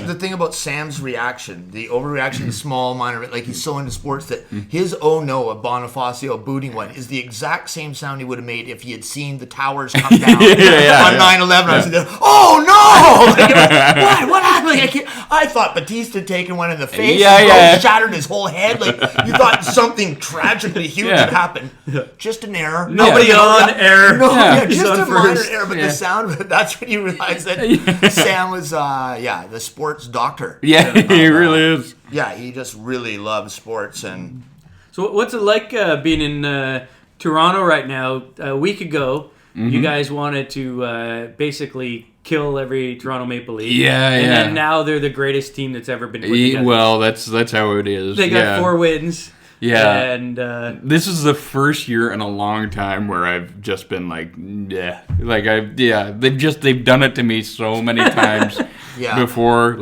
[SPEAKER 3] the thing about Sam's reaction, the overreaction, the small minor, like he's so into sports that his "oh no" of Bonifacio booting one is the exact same sound he would have made if he had seen the towers come down on 9/11. I was like, "Oh no!" Like, what happened? Like, I thought Batista had taken one in the face, shattered his whole head. Like you thought something tragically huge had happened. Just an error.
[SPEAKER 2] Nobody on air.
[SPEAKER 3] No, just a minor error. But the sound of it, that's when you realize that Sam was, the sports doctor.
[SPEAKER 4] Yeah, he really is.
[SPEAKER 3] Yeah, he just really loves sports. And
[SPEAKER 2] so, what's it like being in Toronto right now? A week ago, you guys wanted to basically kill every Toronto Maple Leaf. And then now they're the greatest team that's ever been put together.
[SPEAKER 4] Well, that's how it is.
[SPEAKER 2] They got 4 wins.
[SPEAKER 4] Yeah.
[SPEAKER 2] And
[SPEAKER 4] this is the first year in a long time where I've just been like, they've done it to me so many times before.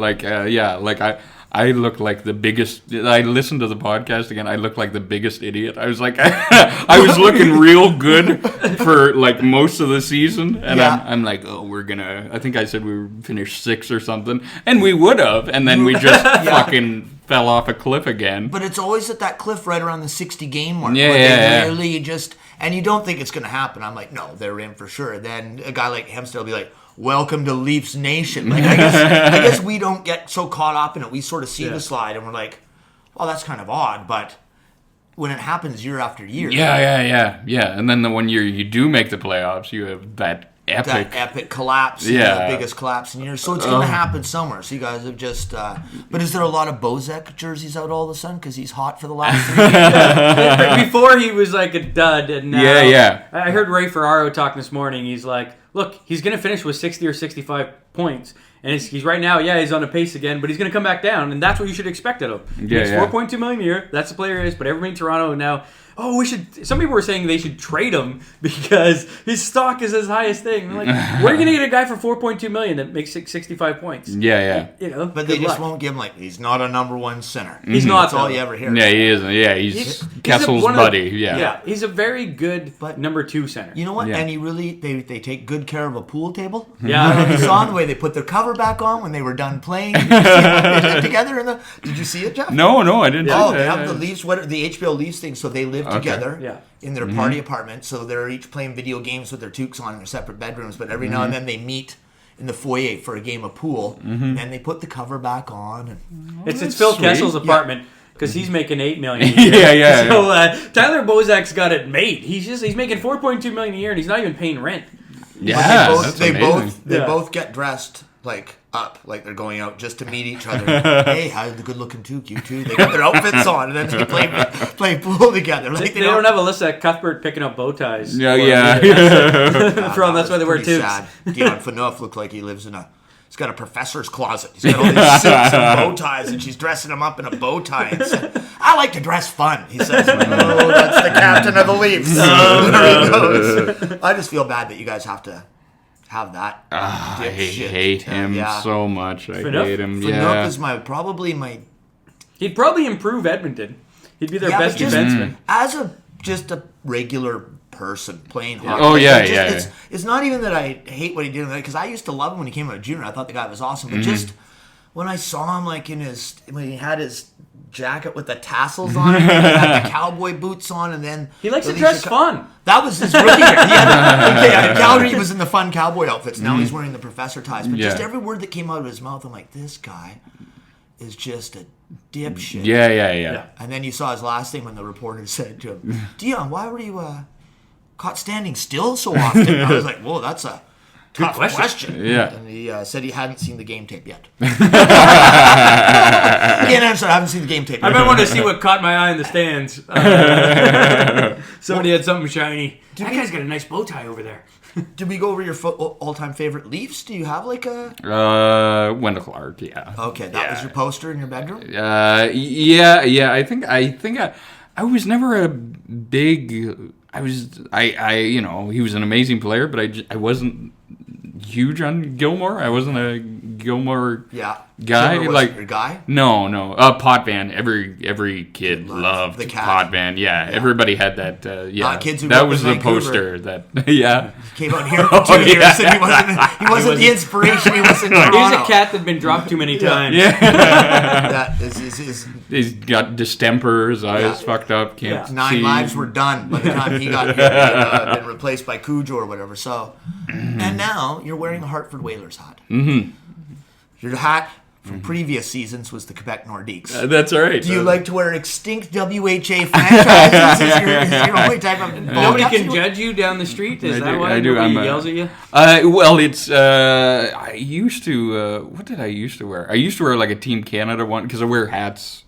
[SPEAKER 4] I look like the biggest. I listened to the podcast again. I look like the biggest idiot. I was like, I was looking real good for like most of the season, and I'm like, oh, we're gonna. I think I said we would finish 6th or something, and we would have, and then we just fucking fell off a cliff again.
[SPEAKER 3] But it's always at that cliff right around the 60 game mark. Literally just, and you don't think it's gonna happen. I'm like, no, they're in for sure. Then a guy like Hempstead will be like, "Welcome to Leafs Nation." Like I guess we don't get so caught up in it. We sort of see the slide and we're like, well, that's kind of odd, but when it happens year after year.
[SPEAKER 4] Yeah. And then the one year you do make the playoffs, you have that epic
[SPEAKER 3] collapse. The biggest collapse in years. So it's going to happen somewhere. So you guys have just... but is there a lot of Bozek jerseys out all of a sudden because he's hot for the last 3 years?
[SPEAKER 2] Before he was like a dud, and now... I heard Ray Ferraro talk this morning. He's like, look, he's going to finish with 60 or 65 points. And he's right now, he's on a pace again, but he's going to come back down, and that's what you should expect of him. He makes $4.2 million a year. That's the player he is, but everybody in Toronto now... Oh, we should. Some people were saying they should trade him because his stock is his highest thing. I'm like, where are you going to get a guy for $4.2 million that makes 65 points?
[SPEAKER 3] But they just won't give him he's not a number 1 center.
[SPEAKER 2] He's not.
[SPEAKER 3] That's all you ever hear.
[SPEAKER 4] Yeah, he isn't. Yeah, he's Kessel's buddy.
[SPEAKER 2] He's a very good number 2 center.
[SPEAKER 3] You know what? And he really they take good care of a pool table.
[SPEAKER 2] Yeah,
[SPEAKER 3] I don't know if you saw the way they put their cover back on when they were done playing. Did you see what they did together Did you see it, Jeff?
[SPEAKER 4] No, I didn't.
[SPEAKER 3] Oh, they have the Leafs. The HBO Leafs thing. So they live together in their party apartment. So they're each playing video games with their toques on in their separate bedrooms. But every now and then they meet in the foyer for a game of pool. And then they put the cover back on. And,
[SPEAKER 2] It's Phil
[SPEAKER 4] sweet.
[SPEAKER 2] Kessel's apartment. Because he's making $8 million a year.
[SPEAKER 4] Yeah.
[SPEAKER 2] So Tyler Bozak's got it made. He's making $4.2 million a year, and he's not even paying rent.
[SPEAKER 4] Yeah,
[SPEAKER 3] but they
[SPEAKER 4] amazing.
[SPEAKER 3] both get dressed like up, like they're going out just to meet each other. Hey, how's the good-looking Took? You two? They got their outfits on, and then they play pool together. Like,
[SPEAKER 2] They don't have Alyssa Cuthbert picking up bow ties.
[SPEAKER 4] Yeah.
[SPEAKER 2] That's why they wear tubes.
[SPEAKER 3] Sad. Dion Phaneuf looked like he lives in he's got a professor's closet. He's got all these suits and bow ties, and she's dressing him up in a bow tie. And said, I like to dress fun, he says. Oh, that's the captain of the Leafs. There he goes. I just feel bad that you guys have to have that.
[SPEAKER 4] I
[SPEAKER 3] dipshit.
[SPEAKER 4] hate him so much. I hate him.
[SPEAKER 3] Phaneuf is probably my...
[SPEAKER 2] He'd probably improve Edmonton. He'd be their best
[SPEAKER 3] but just
[SPEAKER 2] defenseman.
[SPEAKER 3] As just a regular person playing hockey. It's not even that I hate what he did, because I used to love him when he came out of junior. I thought the guy was awesome. But just when I saw him, like when he had his jacket with the tassels on it, and he had the cowboy boots on, and then
[SPEAKER 2] He likes to dress fun.
[SPEAKER 3] That was his rookie year. At Calgary, he was in the fun cowboy outfits. Now he's wearing the professor ties. But just every word that came out of his mouth, I'm like, this guy is just a dipshit.
[SPEAKER 4] Yeah.
[SPEAKER 3] And then you saw his last thing when the reporter said to him, Dion, why were you caught standing still so often? And I was like, whoa, that's a tough question.
[SPEAKER 4] Yeah.
[SPEAKER 3] And he said he hadn't seen the game tape yet. He can't answer, I haven't seen the game tape
[SPEAKER 2] I
[SPEAKER 3] yet.
[SPEAKER 2] might want to see what caught my eye in the stands. Somebody had something shiny. That guy's got a nice bow tie over there.
[SPEAKER 3] Did we go over your all-time favorite Leafs? Do you have like a...
[SPEAKER 4] Wendell Clark, yeah.
[SPEAKER 3] Okay, that was your poster in your bedroom?
[SPEAKER 4] Yeah. I think I was never a big... he was an amazing player, but I wasn't huge on Gilmore. I wasn't a Gilmore guy.
[SPEAKER 3] Timber wasn't your guy?
[SPEAKER 4] No. Potvin. Every kid loved
[SPEAKER 3] the cat.
[SPEAKER 4] Potvin. Yeah, everybody had that.
[SPEAKER 3] Kids who
[SPEAKER 4] that
[SPEAKER 3] grew up
[SPEAKER 4] was
[SPEAKER 3] in
[SPEAKER 4] the
[SPEAKER 3] Vancouver.
[SPEAKER 4] poster. That
[SPEAKER 3] Came out here for 2 years, and he wasn't the inspiration. He was in Toronto.
[SPEAKER 2] He's a cat that's been dropped too many times.
[SPEAKER 3] That is
[SPEAKER 4] he's got distemper. His eyes fucked up. Can't see.
[SPEAKER 3] 9 lives were done by the time he got here. He had been replaced by Cujo or whatever. So, and now you're wearing a Hartford Whalers hat. Your hat from previous seasons was the Quebec Nordiques.
[SPEAKER 4] That's all right.
[SPEAKER 3] Do you like to wear extinct WHA franchises? Is your only type of...
[SPEAKER 2] Nobody can judge you down the street? Is that why nobody yells at you?
[SPEAKER 4] Well, it's... I used to... what did I used to wear? I used to wear like a Team Canada one because I wear hats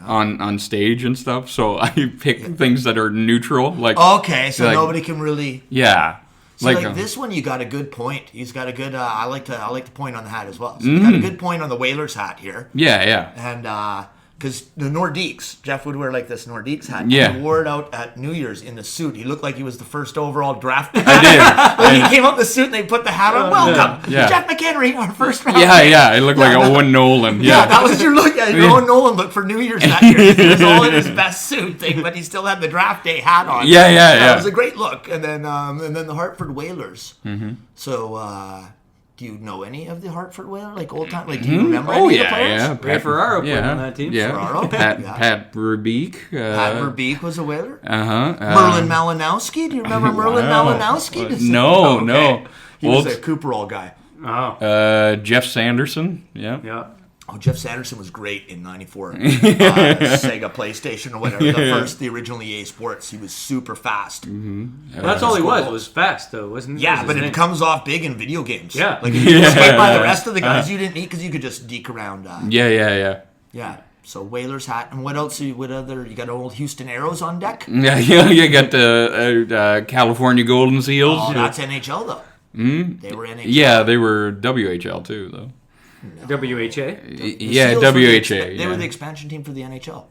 [SPEAKER 4] on stage and stuff. So I pick things that are neutral.
[SPEAKER 3] Okay, so nobody can really...
[SPEAKER 4] Yeah.
[SPEAKER 3] So like this one, you got a good point. He's got a good... I like to point on the hat as well. So you got a good point on the Whalers hat here.
[SPEAKER 4] Yeah.
[SPEAKER 3] And because the Nordiques, Jeff would wear like this Nordiques hat.
[SPEAKER 4] Yeah.
[SPEAKER 3] He wore it out at New Year's in the suit. He looked like he was the first overall draft pick.
[SPEAKER 4] I did.
[SPEAKER 3] When he came out in the suit and they put the hat on. Welcome, Jeff McEnery, our first round pick.
[SPEAKER 4] Yeah. I looked like Owen Nolan.
[SPEAKER 3] Yeah, that was your look. Yeah, your Owen Nolan look for New Year's that year. He was all in his best suit thing, but he still had the draft day hat on.
[SPEAKER 4] Yeah.
[SPEAKER 3] It was a great look. And then the Hartford Whalers. So, do you know any of the Hartford Whalers? Like old time? Like, do you remember any of the players?
[SPEAKER 4] Yeah.
[SPEAKER 2] Ray Ferraro played on that team.
[SPEAKER 4] Yeah.
[SPEAKER 3] Ferraro?
[SPEAKER 4] Pat Verbeek.
[SPEAKER 3] Pat Verbeek was a Whaler?
[SPEAKER 4] Uh-huh.
[SPEAKER 3] Merlin Malinowski? Do you remember Merlin Malinowski?
[SPEAKER 4] No.
[SPEAKER 3] He was a Cooperall guy.
[SPEAKER 2] Oh.
[SPEAKER 4] Jeff Sanderson. Yeah.
[SPEAKER 3] Oh, Jeff Sanderson was great in '94. Sega PlayStation or whatever. The original EA Sports. He was super fast.
[SPEAKER 2] That's all he was fast, though, wasn't he?
[SPEAKER 3] Yeah, but it comes off big in video games.
[SPEAKER 2] Yeah.
[SPEAKER 3] Like, if you was hit by the rest of the guys you didn't need because you could just deke around.
[SPEAKER 4] Yeah.
[SPEAKER 3] Yeah. So Whalers hat. And what else? You got old Houston Arrows on deck?
[SPEAKER 4] Yeah, you got the California Golden Seals.
[SPEAKER 3] Oh, that's NHL, though. They were NHL.
[SPEAKER 4] Yeah, they were WHL, too, though.
[SPEAKER 2] WHA?
[SPEAKER 4] Yeah,
[SPEAKER 3] Seals
[SPEAKER 4] WHA.
[SPEAKER 3] They were the expansion team for the NHL.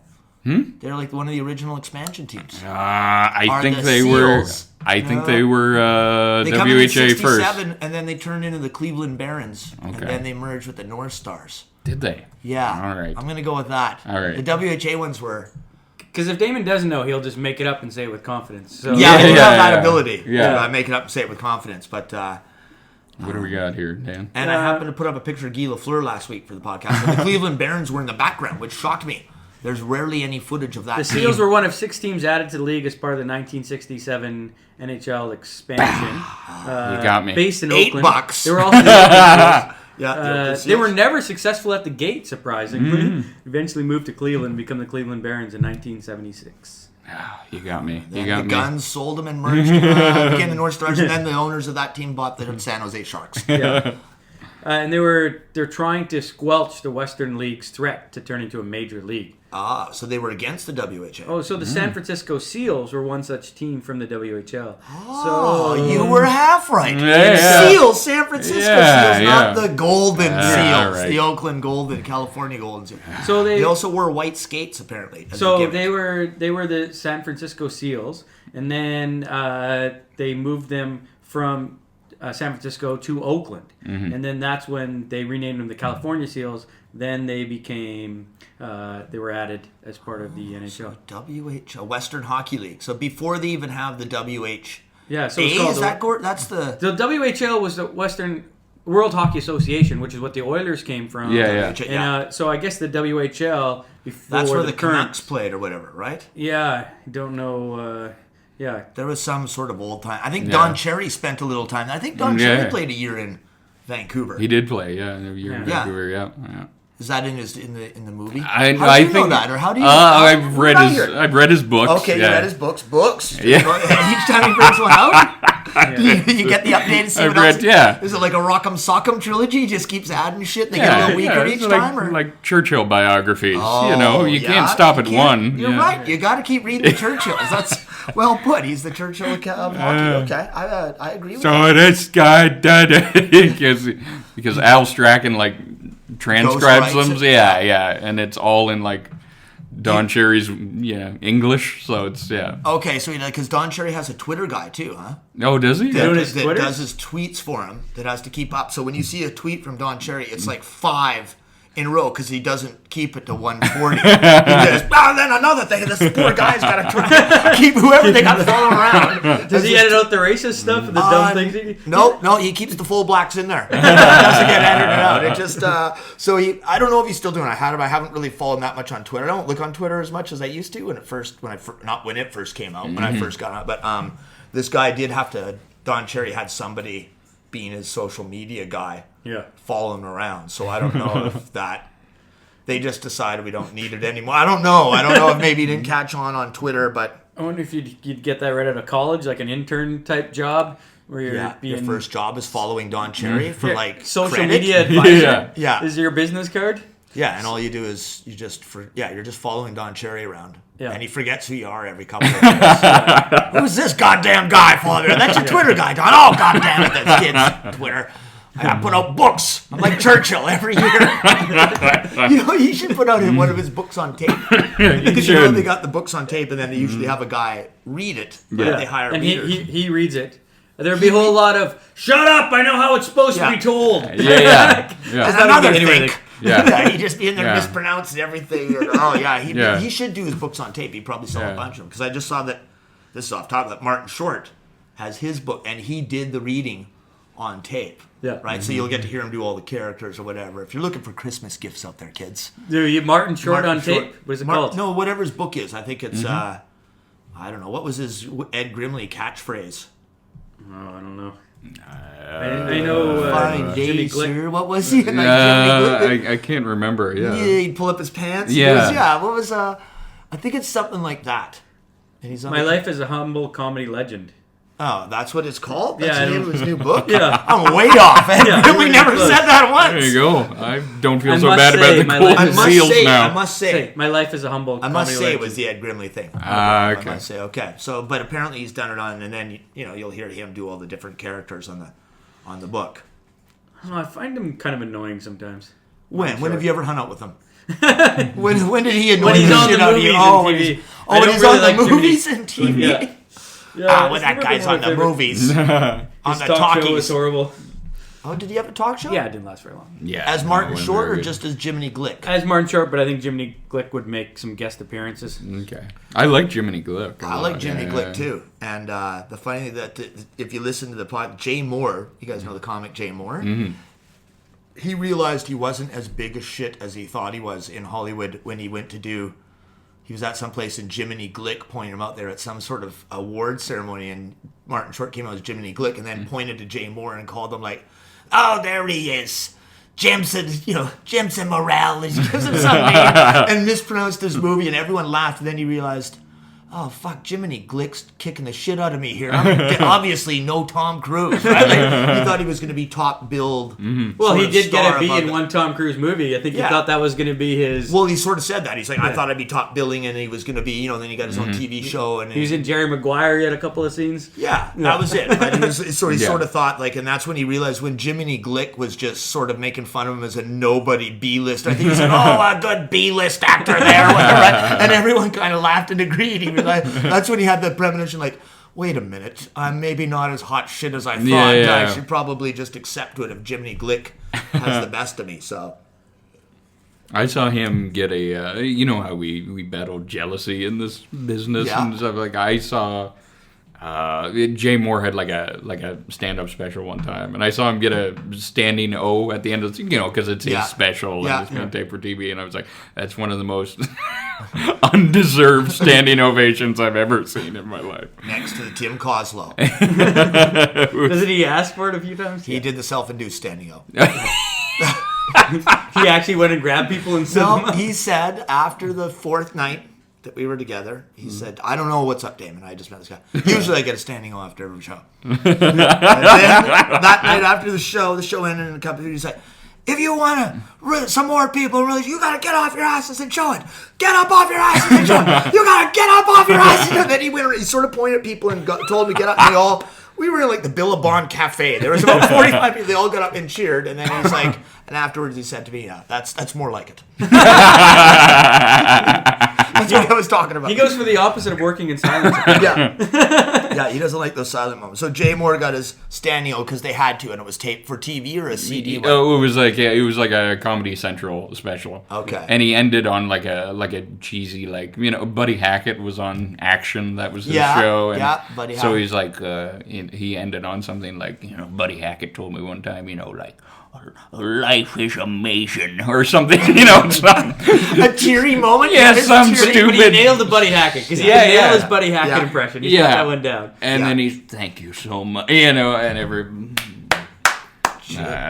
[SPEAKER 3] They're like one of the original expansion teams.
[SPEAKER 4] I think they were. I think they were
[SPEAKER 3] They come in
[SPEAKER 4] WHA first.
[SPEAKER 3] and then they turned into the Cleveland Barons, and then they merged with the North Stars.
[SPEAKER 4] Did they?
[SPEAKER 3] Yeah.
[SPEAKER 4] All right.
[SPEAKER 3] I'm gonna go with that.
[SPEAKER 4] All right.
[SPEAKER 3] The WHA ones were.
[SPEAKER 2] Because if Damon doesn't know, he'll just make it up and say it with confidence. So
[SPEAKER 3] They do have that ability.
[SPEAKER 4] Yeah.
[SPEAKER 3] Make it up and say it with confidence, but.
[SPEAKER 4] What do we got here, Dan?
[SPEAKER 3] And I happened to put up a picture of Guy Lafleur last week for the podcast. And the Cleveland Barons were in the background, which shocked me. There's rarely any footage of that.
[SPEAKER 2] The Seals were one of 6 teams added to the league as part of the 1967 NHL expansion.
[SPEAKER 4] You got me.
[SPEAKER 2] Based in
[SPEAKER 3] $8.
[SPEAKER 2] Oakland. They were also the Oakland
[SPEAKER 3] Yeah,
[SPEAKER 2] they were never successful at the gate, surprisingly. Eventually moved to Cleveland and become the Cleveland Barons in 1976.
[SPEAKER 4] You got me.
[SPEAKER 3] The Guns sold them and merged, became the North Stars, and then the owners of that team bought the San Jose Sharks.
[SPEAKER 2] Yeah. And they're trying to squelch the Western League's threat to turn into a major league.
[SPEAKER 3] So they were against the WHA.
[SPEAKER 2] Oh, so the San Francisco Seals were one such team from the WHL.
[SPEAKER 3] Oh, you were half right.
[SPEAKER 4] Yeah.
[SPEAKER 3] Seals, San Francisco Seals, not the Golden Seals,
[SPEAKER 4] right.
[SPEAKER 3] the Oakland Golden, California Golden Seals.
[SPEAKER 2] So they
[SPEAKER 3] also wore white skates, apparently.
[SPEAKER 2] So they were the San Francisco Seals, and then they moved them from San Francisco to Oakland, and then that's when they renamed them the California Seals. Then they became they were added as part of the NHL.
[SPEAKER 3] So WHL, Western Hockey League. So before they even have the WH.
[SPEAKER 2] Yeah, so it's called
[SPEAKER 3] that's the
[SPEAKER 2] WHL was the Western World Hockey Association, which is what the Oilers came from.
[SPEAKER 4] Yeah.
[SPEAKER 2] And so I guess the WHL before
[SPEAKER 3] that's where the
[SPEAKER 2] current
[SPEAKER 3] Canucks played or whatever, right?
[SPEAKER 2] Yeah, I don't know. Yeah,
[SPEAKER 3] there was some sort of old time. I think Don Cherry spent a little time. I think Don Cherry played a year in Vancouver.
[SPEAKER 4] He did play, a year in Vancouver. Yeah.
[SPEAKER 3] Is that in the movie?
[SPEAKER 4] I
[SPEAKER 3] think
[SPEAKER 4] know
[SPEAKER 3] that, or how do you?
[SPEAKER 4] I've read his books.
[SPEAKER 3] Okay, you read his books.
[SPEAKER 4] Yeah.
[SPEAKER 3] Each time he brings one out, you get the update and see what else.
[SPEAKER 4] Yeah.
[SPEAKER 3] Is it like a Rock'em Sock'em trilogy? He just keeps adding shit. They get a little weaker each time, or
[SPEAKER 4] like Churchill biographies. You
[SPEAKER 3] yeah,
[SPEAKER 4] can't stop at one.
[SPEAKER 3] You're right. You got to keep reading the Churchills. That's well put. He's the Churchill of hockey. Okay, I agree with that.
[SPEAKER 4] So this guy did because Al Strachan transcribes them. Yeah, and it's all in Don Cherry's English, so it's
[SPEAKER 3] Okay, so because Don Cherry has a Twitter guy too, huh?
[SPEAKER 4] Oh, does he?
[SPEAKER 3] That does his tweets for him. That has to keep up. So when you see a tweet from Don Cherry, it's like 5 in a row because he doesn't keep it to 140. He says, then another thing. This poor guy's got to try to keep whoever they got following around.
[SPEAKER 2] Does he edit out the racist stuff and the dumb things?
[SPEAKER 3] No, he keeps the full blacks in there. It doesn't get edited out. It just I don't know if he's still doing it. I haven't really followed that much on Twitter. I don't look on Twitter as much as I used to when it first came out, when I first got on it. But this guy did have to. Don Cherry had somebody being his social media guy. Following him around. So I don't know if that they just decided we don't need it anymore. I don't know if maybe he didn't catch on Twitter, but
[SPEAKER 2] I wonder if you'd get that right out of college, like an intern type job where you're
[SPEAKER 3] your first job is following Don Cherry for
[SPEAKER 2] social
[SPEAKER 3] credit.
[SPEAKER 2] media advisor.
[SPEAKER 3] Yeah.
[SPEAKER 2] Is your business card?
[SPEAKER 3] Yeah, and all you do is you're just following Don Cherry around.
[SPEAKER 2] Yeah.
[SPEAKER 3] And he forgets who you are every couple of minutes. Who's this goddamn guy following me? That's your Twitter guy, Don. Oh, goddamn it, that's kid's Twitter. I put out books. I'm like Churchill every year. He should put out one of his books on tape. Because they got the books on tape, and then they usually have a guy read it. They hire readers.
[SPEAKER 2] He reads it. There'd be a whole lot of "Shut up! I know how it's supposed to be told."
[SPEAKER 4] Yeah.
[SPEAKER 3] And another thing.
[SPEAKER 4] Yeah.
[SPEAKER 3] He just be in there mispronouncing everything. And, he should do his books on tape. He'd probably sell a bunch of them. Because I just saw that. This is off topic. That Martin Short has his book, and he did the reading on tape.
[SPEAKER 2] Yeah.
[SPEAKER 3] Right? So you'll get to hear him do all the characters or whatever. If you're looking for Christmas gifts out there, kids.
[SPEAKER 2] Do you Martin Short on tape? What is it called?
[SPEAKER 3] No, whatever his book is. I think it's, I don't know. What was his Ed Grimley catchphrase?
[SPEAKER 2] Oh, I don't know. I know
[SPEAKER 3] Fine day, sir. What was he?
[SPEAKER 4] I can't remember. Yeah.
[SPEAKER 3] He'd pull up his pants.
[SPEAKER 4] Yeah.
[SPEAKER 3] What was, I think it's something like that. And he's on
[SPEAKER 2] My life is a humble comedy legend.
[SPEAKER 3] Oh, that's what it's called?
[SPEAKER 2] That's
[SPEAKER 3] the name of his new book?
[SPEAKER 2] Yeah.
[SPEAKER 3] I'm way off. We never said that once.
[SPEAKER 4] There you go. I don't feel so bad about the Golden Seals now.
[SPEAKER 3] I must say.
[SPEAKER 2] My life is a humble comedy legend.
[SPEAKER 3] It was the Ed Grimley thing.
[SPEAKER 4] Okay.
[SPEAKER 3] I must say, okay. So, but apparently he's done it on, and then, you'll hear him do all the different characters on the book.
[SPEAKER 2] I don't know, I find him kind of annoying sometimes.
[SPEAKER 3] When have you ever hung out with him? when did he annoy
[SPEAKER 2] when he's
[SPEAKER 3] the
[SPEAKER 2] on
[SPEAKER 3] shit
[SPEAKER 2] the
[SPEAKER 3] out of you?
[SPEAKER 2] movies
[SPEAKER 3] When he's on the movies and TV?
[SPEAKER 2] Yeah,
[SPEAKER 3] when that guy's on the movies. On
[SPEAKER 2] his
[SPEAKER 3] the
[SPEAKER 2] talk show was
[SPEAKER 3] talkies.
[SPEAKER 2] horrible.
[SPEAKER 3] Oh, did he have a talk show?
[SPEAKER 2] Yeah, it didn't last very long.
[SPEAKER 4] Yeah.
[SPEAKER 3] As Martin Short or just as Jiminy Glick?
[SPEAKER 2] As Martin Short, but I think Jiminy Glick would make some guest appearances.
[SPEAKER 4] Okay. I like Jiminy Glick.
[SPEAKER 3] I like Jiminy Glick too. And the funny thing that if you listen to the pod, Jay Moore, you guys know the comic Jay Moore? Mm-hmm. He realized he wasn't as big a shit as he thought he was in Hollywood when he went to do he was at some place and Jiminy Glick pointed him out there at some sort of award ceremony, and Martin Short came out as Jiminy Glick and then pointed to Jay Moore and called him like, "Oh, there he is. Jimson Morel." He gives him some name and mispronounced his movie, and everyone laughed. And then he realized, oh, fuck, Jiminy Glick's kicking the shit out of me here. I'm obviously no Tom Cruise, right? Like, he thought he was going to be top billed.
[SPEAKER 2] Well, he did get a B in one Tom Cruise movie. I think he thought that was going to be his...
[SPEAKER 3] Well, he sort of said that. He's like, I thought I'd be top billing, and he was going to be, then he got his own TV show. And
[SPEAKER 2] he was in Jerry Maguire. He had a couple of scenes.
[SPEAKER 3] Yeah, that was it. But he sort of thought, like, and that's when he realized when Jiminy Glick was just sort of making fun of him as a nobody B-list. I think he said, oh, a good B-list actor there. Whatever. And everyone kind of laughed and agreed. He realized, that's when he had the premonition, like, wait a minute, I'm maybe not as hot shit as I thought. I should probably just accept it if Jiminy Glick has the best of me. So
[SPEAKER 4] I saw him get a, you know how we battle jealousy in this business and stuff. Like I saw Jay Moore had like a stand-up special one time, and I saw him get a standing O at the end of because it's his special and it's being taped for TV, and I was like, that's one of the most undeserved standing ovations I've ever seen in my life.
[SPEAKER 3] Next to the Tim Coslow.
[SPEAKER 2] Doesn't he ask for it a few times?
[SPEAKER 3] He did the self-induced standing O.
[SPEAKER 2] He actually went and grabbed people and said,
[SPEAKER 3] no, he said after the fourth night that we were together, he said, I don't know what's up, Damon. I just met this guy. Usually I get a standing O after every show. And then that night after the show ended in a couple of he's like, if you want to, some more people really, you got to get off your asses and show it. Get up off your asses and show it. You got to get up off your asses. And then he sort of pointed at people and told me to get up. And we were in like the Billabong Cafe. There was about 45 people. They all got up and cheered. And then he's like, and afterwards he said to me, yeah, that's more like it. That's what I was talking about.
[SPEAKER 2] He goes for the opposite of working in silence.
[SPEAKER 3] Yeah, he doesn't like those silent moments. So Jay Moore got his standing O because they had to, and it was taped for TV or a CD.
[SPEAKER 4] Oh, it was like a Comedy Central special.
[SPEAKER 3] Okay.
[SPEAKER 4] And he ended on like a cheesy Buddy Hackett was on Action. That was his show. And
[SPEAKER 3] Buddy Hackett.
[SPEAKER 4] So he's like he ended on something like Buddy Hackett told me one time like, life is amazing, or something,
[SPEAKER 3] a teary moment.
[SPEAKER 4] Yeah, some stupid.
[SPEAKER 2] But he nailed the Buddy Hackett because he nailed his Buddy Hackett impression. He got that one down.
[SPEAKER 4] And then he's thank you so much, and I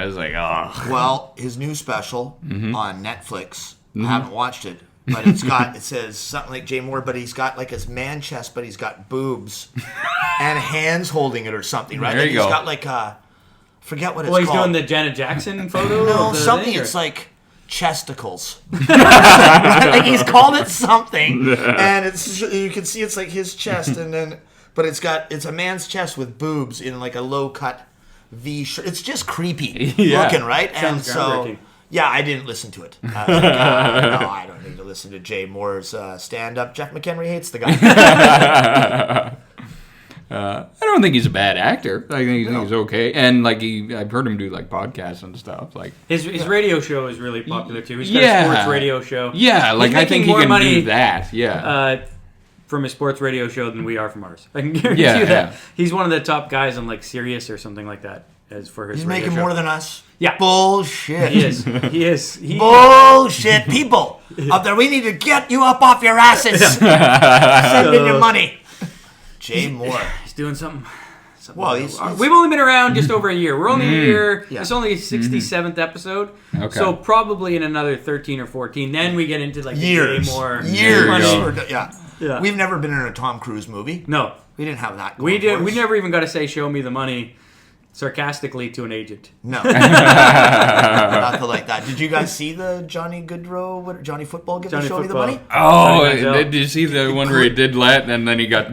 [SPEAKER 4] was like, oh.
[SPEAKER 3] Well, his new special on Netflix. I haven't watched it, but it says something like Jay Moore, but he's got like his man chest, but he's got boobs and hands holding it or something, right?
[SPEAKER 4] There you go.
[SPEAKER 3] He's got like forget what it's
[SPEAKER 2] called.
[SPEAKER 3] Well,
[SPEAKER 2] he's doing the Janet Jackson photo?
[SPEAKER 3] No, something. It's like chesticles. Like he's called it something, and you can see it's like his chest, and then but it's a man's chest with boobs in like a low cut V shirt. It's just creepy looking, right?
[SPEAKER 2] Sounds groundbreaking.
[SPEAKER 3] Yeah, I didn't listen to it. I was like, no, I don't need to listen to Jay Moore's stand-up. Jeff McEnery hates the guy.
[SPEAKER 4] I don't think he's a bad actor. I think he's okay, and I've heard him do like podcasts and stuff. Like
[SPEAKER 2] his radio show is really popular too. He's got a sports radio show.
[SPEAKER 4] Yeah, like I think he can do that. Yeah,
[SPEAKER 2] from his sports radio show than we are from ours. I can guarantee you that. Yeah. He's one of the top guys on like Sirius or something like that. As for his,
[SPEAKER 3] he's making more than us.
[SPEAKER 2] Yeah,
[SPEAKER 3] bullshit.
[SPEAKER 2] He is.
[SPEAKER 3] Bullshit, people up there. We need to get you up off your asses. Send in your money. Jay Moore.
[SPEAKER 2] He's doing something.
[SPEAKER 3] Well,
[SPEAKER 2] we've only been around just over a year. We're only a year. Yeah. It's only a 67th episode. Okay. So probably in another 13 or 14. Then we get into like
[SPEAKER 3] years.
[SPEAKER 2] Jay Moore.
[SPEAKER 3] Years. Yeah. We've never been in a Tom Cruise movie.
[SPEAKER 2] No.
[SPEAKER 3] We didn't have that.
[SPEAKER 2] We never even got to say "Show me the money" sarcastically to an agent.
[SPEAKER 3] No. Nothing like that. Did you guys see the Johnny Goodrow, Johnny Football give Show Me the Money?
[SPEAKER 4] Oh, did you see the one where he did that and then he got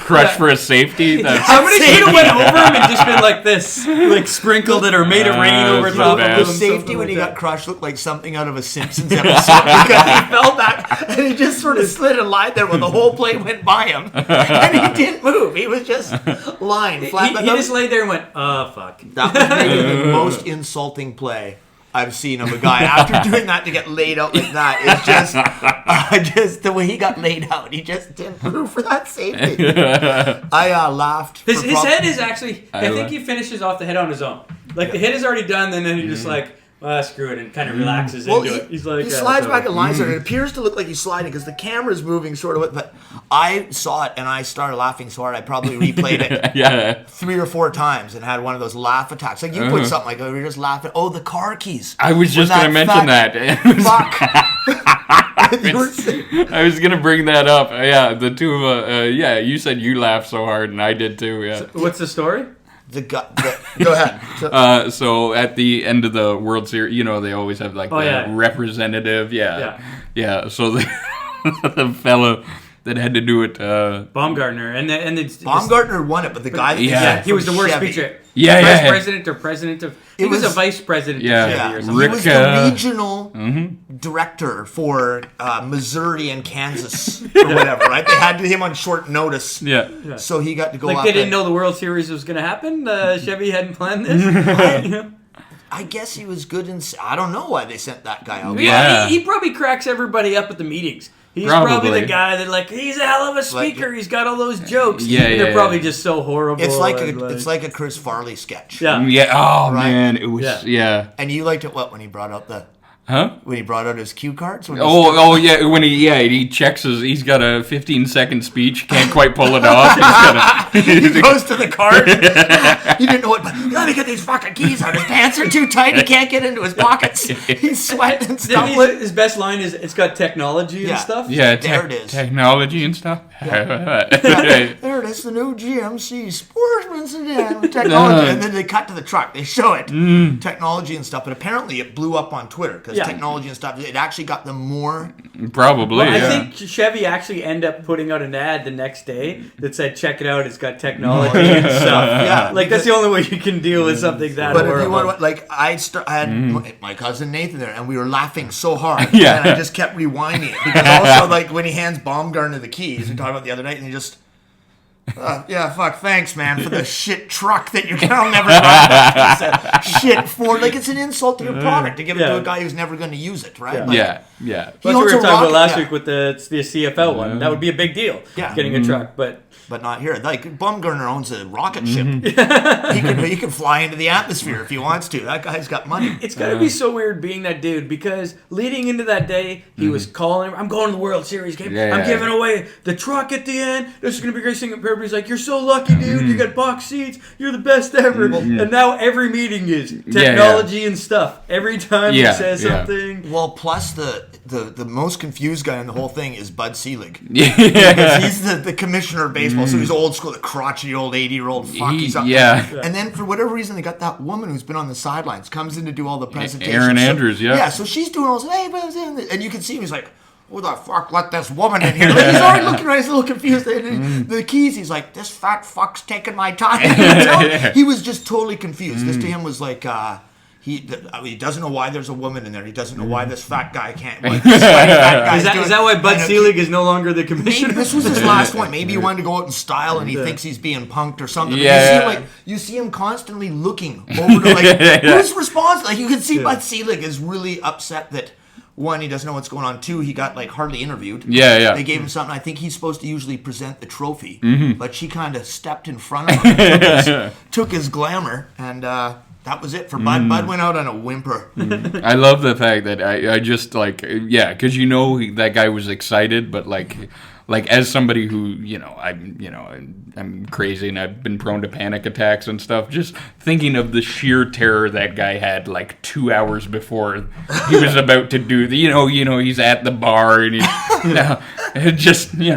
[SPEAKER 4] crushed for a safety?
[SPEAKER 2] Somebody should have went over him and just been like this, like sprinkled it or made it rain over top of him.
[SPEAKER 3] The safety when he got crushed looked like something out of a Simpsons episode because he fell back and he just sort of slid and lied there when the whole plane went by him. And he didn't move. He was just lying flat.
[SPEAKER 2] He just laid there and went, fuck.
[SPEAKER 3] That was maybe the most insulting play I've seen of a guy. After doing that to get laid out like that, it's just the way he got laid out. He just didn't move for that safety. I laughed.
[SPEAKER 2] His head is actually, I think he finishes off the hit on his own. Like the hit is already done, and then he just like, screw it, and kind of relaxes into it. He's like,
[SPEAKER 3] he slides back and lies there, and it appears to look like he's sliding because the camera's moving sort of. But I saw it, and I started laughing so hard I probably replayed it 3 or 4 times and had one of those laugh attacks. Like you put something like, "Oh, you're just laughing." Oh, the car keys.
[SPEAKER 4] I was just going to mention that. I was going to bring that up. Yeah, the two of you said you laughed so hard, and I did too. Yeah.
[SPEAKER 2] So what's the story?
[SPEAKER 3] Go ahead.
[SPEAKER 4] So at the end of the World Series, they always have like representative. Yeah. So the fella that had to do it,
[SPEAKER 2] Baumgartner, and
[SPEAKER 3] Baumgartner won it, but the guy,
[SPEAKER 2] he was the worst speaker.
[SPEAKER 4] Vice
[SPEAKER 2] president or president of. He was a vice president.
[SPEAKER 4] Yeah,
[SPEAKER 2] or something.
[SPEAKER 3] He was the regional director for Missouri and Kansas or whatever. Right? They had him on short notice.
[SPEAKER 4] Yeah.
[SPEAKER 3] So he got to go.
[SPEAKER 2] Like they didn't know the World Series was going to happen. Chevy hadn't planned this.
[SPEAKER 3] I guess he was good in. I don't know why they sent that guy out.
[SPEAKER 2] Yeah, he probably cracks everybody up at the meetings. He's probably the guy that he's a hell of a speaker. He's got all those jokes. They're probably just so horrible.
[SPEAKER 3] It's like a Chris Farley sketch.
[SPEAKER 2] Yeah.
[SPEAKER 4] Oh man, it was
[SPEAKER 3] And you liked it when he brought out the.
[SPEAKER 4] Huh?
[SPEAKER 3] When he brought out his cue cards?
[SPEAKER 4] When he checks he's got a 15-second speech, can't quite pull it off.
[SPEAKER 3] He goes to the card. He didn't know what, but let me get these fucking keys out. His pants are too tight. He can't get into his pockets. He's sweating and stumbling.
[SPEAKER 2] His best line is, it's got technology and stuff.
[SPEAKER 4] Yeah,
[SPEAKER 3] there it is.
[SPEAKER 4] Technology and stuff.
[SPEAKER 3] There it is, the new GMC Sportsman sedan with technology. And then they cut to the truck. They show it. Technology and stuff. But apparently it blew up on Twitter because technology and stuff, it actually got them more.
[SPEAKER 4] Probably,
[SPEAKER 2] I think Chevy actually ended up putting out an ad the next day that said, check it out, it's got technology and stuff. Yeah. Like, that's the only way you can deal with something that horrible.
[SPEAKER 3] But if you want, I had my cousin Nathan there, and we were laughing so hard. And I just kept rewinding it. Because also, like, when he hands Baumgartner the keys, we talked about the other night, and he just... thanks, man, for the shit truck that you're gonna never buy. Shit Ford, like it's an insult to your product to give it to a guy who's never going to use it, right?
[SPEAKER 2] Yeah. That's what we were talking about last week with the CFL one. That would be a big deal, getting a truck, but
[SPEAKER 3] not here. Like Baumgartner owns a rocket ship. He can fly into the atmosphere if he wants to. That guy's got money.
[SPEAKER 2] It's got to be so weird being that dude because leading into that day, he was calling. I'm going to the World Series game. I'm giving away the truck at the end. This is going to be great. Singing He's like, you're so lucky, dude. You got box seats. You're the best ever. And now every meeting is technology and stuff. Every time he says something.
[SPEAKER 3] Well, plus the most confused guy in the whole thing is Bud Selig. Because he's the commissioner of baseball, so he's old school, the crotchety old 80-year-old fuck. And then for whatever reason, they got that woman who's been on the sidelines, comes in to do all the presentations.
[SPEAKER 4] Erin Andrews,
[SPEAKER 3] Yeah, so she's doing all this, and you can see him, he's like, who the fuck let this woman in here? Like, he's already looking around, he's a little confused. The keys, he's like, this fat fuck's taking my time. He was just totally confused. This to him was like, he doesn't know why there's a woman in there. He doesn't know why this fat guy can't. Is
[SPEAKER 2] that why Bud Selig is no longer the commissioner?
[SPEAKER 3] Maybe this was his last one. Maybe he wanted to go out in style and he thinks he's being punked or something. You see him constantly looking over to who's responsible. Like you can see Bud Selig is really upset that. One, he doesn't know what's going on. Two, he got hardly interviewed. They gave him something. I think he's supposed to usually present the trophy, but she kind of stepped in front of him, took his glamour, and that was it for Bud. Bud went out on a whimper.
[SPEAKER 4] I love the fact that I just because that guy was excited, but as somebody who I'm crazy and I've been prone to panic attacks and stuff. Just thinking of the sheer terror that guy had 2 hours before he was about to do the he's at the bar and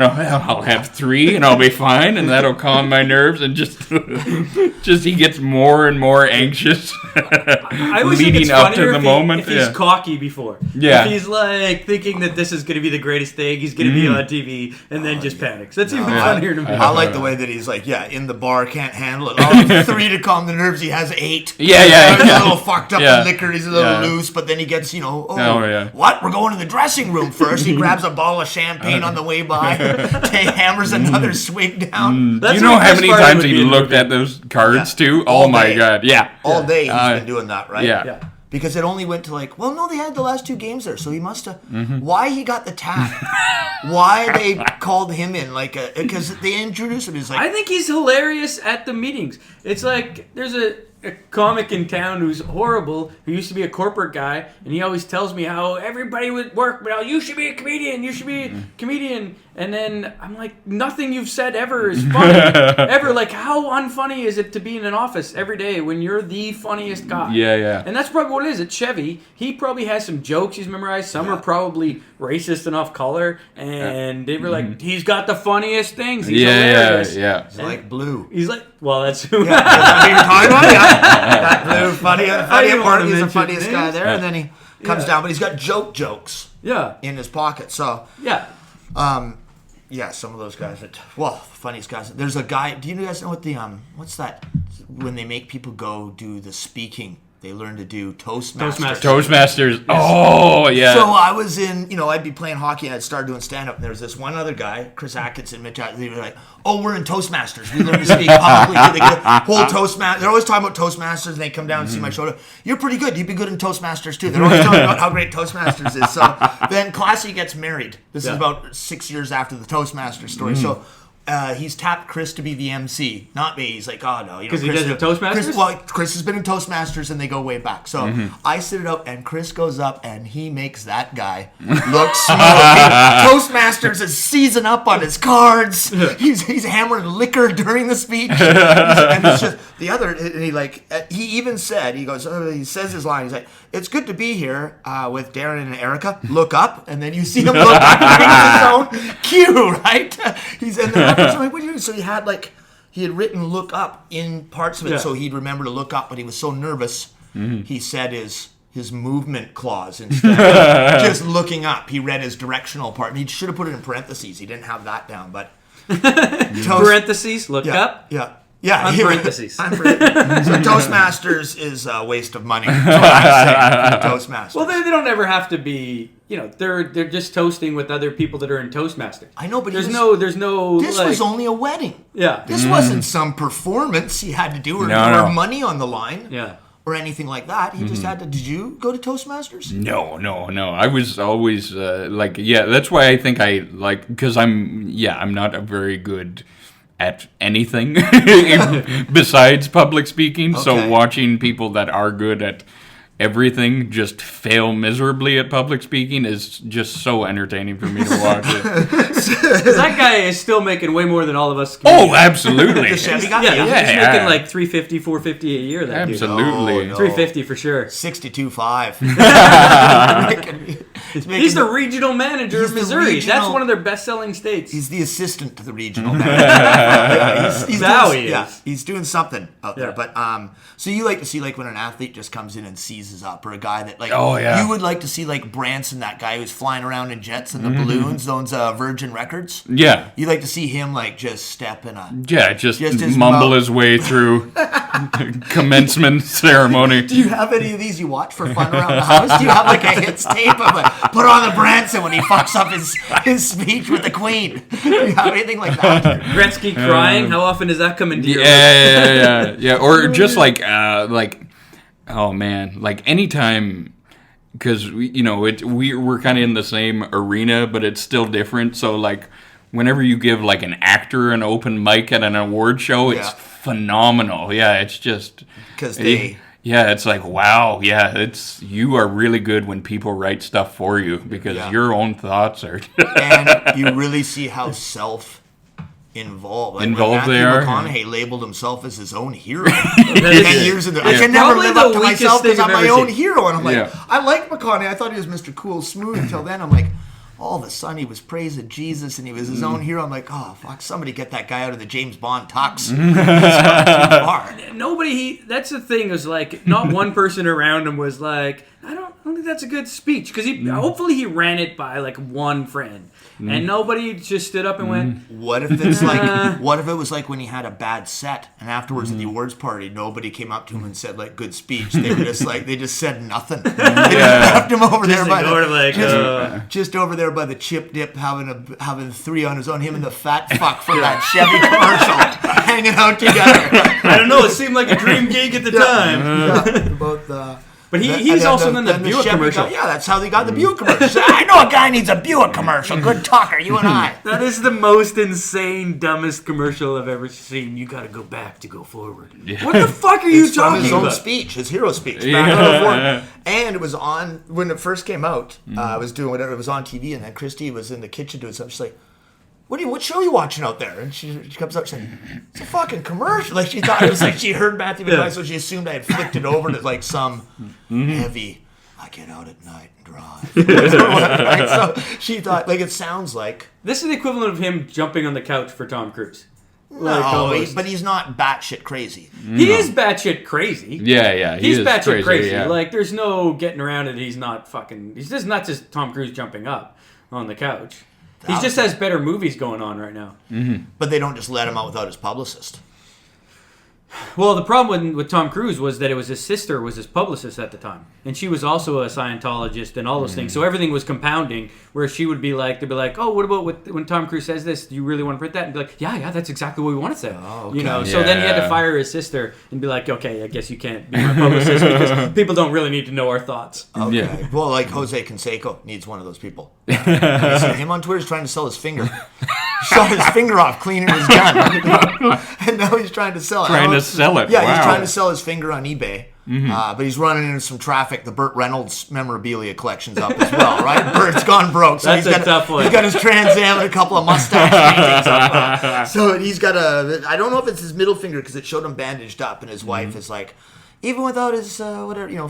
[SPEAKER 4] I'll have 3 and I'll be fine and that'll calm my nerves and just he gets more and more anxious.
[SPEAKER 2] I always think it's
[SPEAKER 4] up to
[SPEAKER 2] funnier
[SPEAKER 4] the moment.
[SPEAKER 2] If he's cocky before.
[SPEAKER 4] Yeah.
[SPEAKER 2] If he's thinking that this is going to be the greatest thing, he's going to be on TV, and then just panics. That's even funnier to me.
[SPEAKER 3] I like the way that he's in the bar, can't handle it. 3 to calm the nerves, he has 8.
[SPEAKER 4] He's
[SPEAKER 3] a little fucked up in liquor, he's a little loose, but then he gets, what? We're going to the dressing room first. He grabs a bottle of champagne on the way by, hammers another swig down.
[SPEAKER 4] Do you know how many times he looked at those cards too? Oh my God,
[SPEAKER 3] all day he's been doing that, right?
[SPEAKER 4] Yeah.
[SPEAKER 3] Because it only went to they had the last 2 games there, so he must have. Why he got the tap? Why they called him in? Because they introduced him. He's
[SPEAKER 2] I think he's hilarious at the meetings. It's like there's a comic in town who's horrible, who used to be a corporate guy, and he always tells me how everybody would work, but you should be a comedian, you should be a comedian. And then I'm like, nothing you've said ever is funny. Ever. Like, how unfunny is it to be in an office every day when you're the funniest guy?
[SPEAKER 4] Yeah.
[SPEAKER 2] And that's probably what it is. At Chevy, he probably has some jokes he's memorized. Some are probably racist and off color. And they were like, he's got the funniest things. He's hilarious.
[SPEAKER 4] Yeah.
[SPEAKER 3] He's like Blue.
[SPEAKER 2] He's like, well, that's who.
[SPEAKER 3] Yeah, that's what you're talking about. Yeah. That Blue, funny
[SPEAKER 2] didn't want
[SPEAKER 3] part.
[SPEAKER 2] to
[SPEAKER 3] He's the
[SPEAKER 2] mention
[SPEAKER 3] funniest guy
[SPEAKER 2] names.
[SPEAKER 3] there, and then he comes down, but he's got jokes
[SPEAKER 2] Yeah.
[SPEAKER 3] in his pocket. So
[SPEAKER 2] Yeah.
[SPEAKER 3] yeah, some of those guys funniest guys. There's a guy. Do you guys know what the what's that? When they make people go do the speaking, they learn to do Toastmasters.
[SPEAKER 4] Toastmasters. Oh, yeah.
[SPEAKER 3] So I was in, I'd be playing hockey and I'd start doing stand-up. And there was this one other guy, Chris Atkinson, Mitch, they were like, oh, we're in Toastmasters. We learn to speak publicly. They get a whole Toastmasters. They're always talking about Toastmasters and they come down and see my show. You're pretty good. You'd be good in Toastmasters too. They're always talking about how great Toastmasters is. So then Classy gets married. This is about 6 years after the Toastmasters story. So he's tapped Chris to be the MC, not me. He's like, oh no,
[SPEAKER 2] because he does the Toastmasters.
[SPEAKER 3] Chris has been in Toastmasters, and they go way back. So I sit it up, and Chris goes up, and he makes that guy look smooth. Toastmasters is seizing up on his cards. He's hammering liquor during the speech, and it's just the other. And he even said, he says his line. He's like, it's good to be here with Darren and Erica. Look up, and then you see him look up his own cue, right? So like, what do you do? So he had written "look up" in parts of it, so he'd remember to look up. But he was so nervous, he said his movement clause instead of just looking up. He read his directional part, and he should have put it in parentheses. He didn't have that down, but
[SPEAKER 2] parentheses, look up.
[SPEAKER 3] Yeah,
[SPEAKER 2] parentheses.
[SPEAKER 3] So Toastmasters is a waste of money. That's what I'm saying. Toastmasters.
[SPEAKER 2] Well, they don't ever have to be. They're just toasting with other people that are in Toastmasters.
[SPEAKER 3] I know, but
[SPEAKER 2] there's no.
[SPEAKER 3] This was only a wedding.
[SPEAKER 2] Yeah,
[SPEAKER 3] this wasn't some performance he had to do or money on the line.
[SPEAKER 2] Yeah.
[SPEAKER 3] Or anything like that. He just had to. Did you go to Toastmasters?
[SPEAKER 4] No. I was always that's why I think I because I'm not a very good at anything besides public speaking. Okay. So watching people that are good at everything just fail miserably at public speaking is just so entertaining for me to watch it.
[SPEAKER 2] Because that guy is still making way more than all of us.
[SPEAKER 4] Oh, absolutely.
[SPEAKER 2] He's making like $350, $450 a year. That
[SPEAKER 4] absolutely.
[SPEAKER 2] Dude. $350 for sure.
[SPEAKER 3] 62.5.
[SPEAKER 2] He's the regional manager of Missouri. That's one of their best-selling states.
[SPEAKER 3] He's the assistant to the regional manager. He's doing something out there. But so you like to see when an athlete just comes in and seizes up, or a guy that you would like to see Branson, that guy who's flying around in jets and the balloons, owns Virgin Records.
[SPEAKER 4] Yeah,
[SPEAKER 3] you like to see him just step in
[SPEAKER 4] just mumble his way through commencement ceremony.
[SPEAKER 3] Do you have any of these you watch for fun around the house? Do you have a hits tape of put on the Branson when he fucks up his speech with the Queen? Do you have anything like that?
[SPEAKER 2] Gretzky crying? How often does that come into your
[SPEAKER 4] Yeah. Or just oh man, anytime, because we're kind of in the same arena, but it's still different. So whenever you give an actor an open mic at an award show, it's phenomenal. Yeah, it's just
[SPEAKER 3] because they.
[SPEAKER 4] Yeah, it's wow. Yeah, you are really good when people write stuff for you because your own thoughts are.
[SPEAKER 3] And you really see how involved they are. McConaughey labeled himself as his own hero. 10 years into I can never live up to myself because I'm my own hero. And I'm I like McConaughey. I thought he was Mr. Cool Smooth until then. I'm all of a sudden he was praising Jesus and he was his own hero. I'm oh fuck, somebody get that guy out of the James Bond tux.
[SPEAKER 2] That's the thing, is not one person around him was I don't think that's a good speech, because hopefully he ran it by one friend. And nobody just stood up and went,
[SPEAKER 3] what if it's what if it was when he had a bad set and afterwards at the awards party nobody came up to him and said good speech. They were just they just said nothing. They just left him over there by just over there by the chip dip having three on his own, him and the fat fuck from that Chevy commercial hanging out together.
[SPEAKER 2] I don't know, it seemed like a dream gig at the time. But he's also in the Buick commercial.
[SPEAKER 3] Yeah, that's how they got the Buick commercial. I know a guy needs a Buick commercial. Good talker, you and I.
[SPEAKER 2] That is the most insane, dumbest commercial I've ever seen. You got to go back to go forward. Yeah. What the fuck are you talking
[SPEAKER 3] his
[SPEAKER 2] about?
[SPEAKER 3] own speech, his hero speech. And it was on, when it first came out, I was doing whatever, it was on TV, and then Christy was in the kitchen doing something. She's like, what show are you watching out there? And she comes up saying, it's a fucking commercial. Like, she thought it was like, she heard Matthew McConaughey, so she assumed I had flicked it over to like some heavy, I get out at night and drive. Right? So she thought, like, it sounds like.
[SPEAKER 2] This is the equivalent of him jumping on the couch for Tom Cruise.
[SPEAKER 3] No, but he's not batshit crazy.
[SPEAKER 2] He is batshit crazy.
[SPEAKER 4] Yeah.
[SPEAKER 2] He's batshit crazy.
[SPEAKER 4] Yeah.
[SPEAKER 2] Like, there's no getting around it. He's just not just Tom Cruise jumping up on the couch. He just has better movies going on right now.
[SPEAKER 4] Mm-hmm.
[SPEAKER 3] But they don't just let him out without his publicist.
[SPEAKER 2] Well, the problem with Tom Cruise was that it was his sister was his publicist at the time, and she was also a Scientologist and all those things. So everything was compounding. Where she would be like, they'd be like, "Oh, what about when Tom Cruise says this? Do you really want to print that?" And be like, "Yeah, that's exactly what we want to say."
[SPEAKER 3] Oh, okay.
[SPEAKER 2] You know. So then he had to fire his sister and be like, "Okay, I guess you can't be my publicist because people don't really need to know our thoughts."
[SPEAKER 3] Okay. Yeah. Well, like Jose Canseco needs one of those people. Have you seen him on Twitter? He's trying to sell his finger. Shot his finger off cleaning his gun, and now he's trying to sell it.
[SPEAKER 4] Trying to sell it.
[SPEAKER 3] Yeah,
[SPEAKER 4] wow.
[SPEAKER 3] He's trying to sell his finger on eBay. But he's running into some traffic. The Burt Reynolds memorabilia collection's up as well, right? Burt's gone broke, so
[SPEAKER 2] That's a tough one.
[SPEAKER 3] He's got his Trans Am and a couple of mustache paintings up. So he's got I don't know if it's his middle finger because it showed him bandaged up, and his wife is like, even without his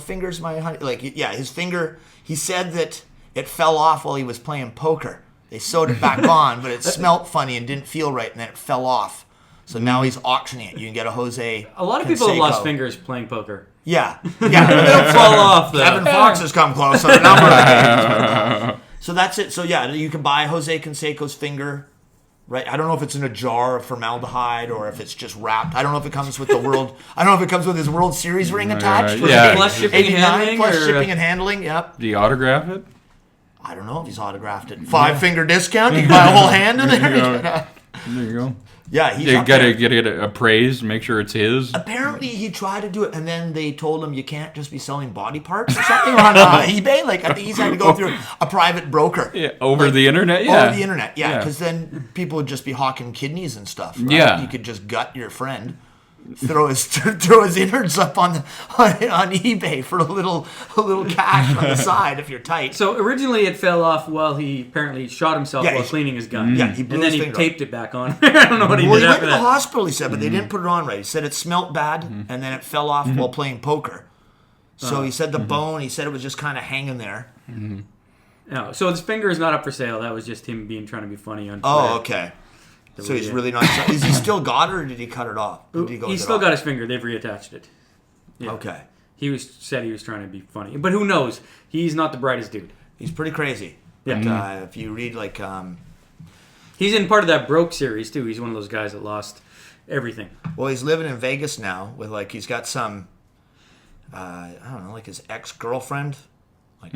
[SPEAKER 3] fingers, my honey. Like, yeah, his finger. He said that it fell off while he was playing poker. They sewed it back on, but it smelt funny and didn't feel right, and then it fell off. So now he's auctioning it. You can get a Jose.
[SPEAKER 2] A lot of people have lost fingers playing poker.
[SPEAKER 3] Yeah.
[SPEAKER 2] They don't fall off, though.
[SPEAKER 3] Kevin Fox has come close on a number of things. So that's it. So, yeah, you can buy Jose Canseco's finger. Right? I don't know if it's in a jar of formaldehyde or if it's just wrapped. I don't know if it comes with I don't know if it comes with his World Series ring attached.
[SPEAKER 4] Yeah.
[SPEAKER 2] Plus shipping and handling.
[SPEAKER 3] Plus shipping and handling, yep.
[SPEAKER 4] Do you autograph it?
[SPEAKER 3] I don't know if he's autographed it. 5-finger discount. You can buy a whole hand in there.
[SPEAKER 4] There you go.
[SPEAKER 3] Yeah, he's
[SPEAKER 4] you gotta get it appraised, make sure it's his.
[SPEAKER 3] Apparently, he tried to do it, and then they told him you can't just be selling body parts or something on eBay. Like, I think he's had to go through a private broker.
[SPEAKER 4] Yeah, over the internet. Yeah,
[SPEAKER 3] over the internet. Yeah, because then people would just be hawking kidneys and stuff. Right?
[SPEAKER 4] Yeah,
[SPEAKER 3] you could just gut your friend. Throw his innards up on eBay for a little cash on the side if you're tight.
[SPEAKER 2] So originally it fell off while he apparently shot himself while cleaning his gun.
[SPEAKER 3] Yeah, he blew
[SPEAKER 2] and then
[SPEAKER 3] his
[SPEAKER 2] he
[SPEAKER 3] finger
[SPEAKER 2] taped it back on. I don't know what he did
[SPEAKER 3] went
[SPEAKER 2] after
[SPEAKER 3] to the
[SPEAKER 2] that.
[SPEAKER 3] hospital, he said, but they didn't put it on right. He said it smelt bad, and then it fell off while playing poker. So he said the bone, he said it was just kind of hanging there.
[SPEAKER 2] No, so his finger is not up for sale. That was just him trying to be funny on Twitter.
[SPEAKER 3] Oh, okay. So he's really not. Is he still got it, or did he cut it off?
[SPEAKER 2] He's still got his finger. They've reattached it. Yeah.
[SPEAKER 3] Okay.
[SPEAKER 2] He said he was trying to be funny, but who knows? He's not the brightest dude.
[SPEAKER 3] He's pretty crazy.
[SPEAKER 2] Yeah.
[SPEAKER 3] But, if you read
[SPEAKER 2] he's in part of that Broke series too. He's one of those guys that lost everything.
[SPEAKER 3] Well, he's living in Vegas now with he's got some, I don't know, like his ex-girlfriend,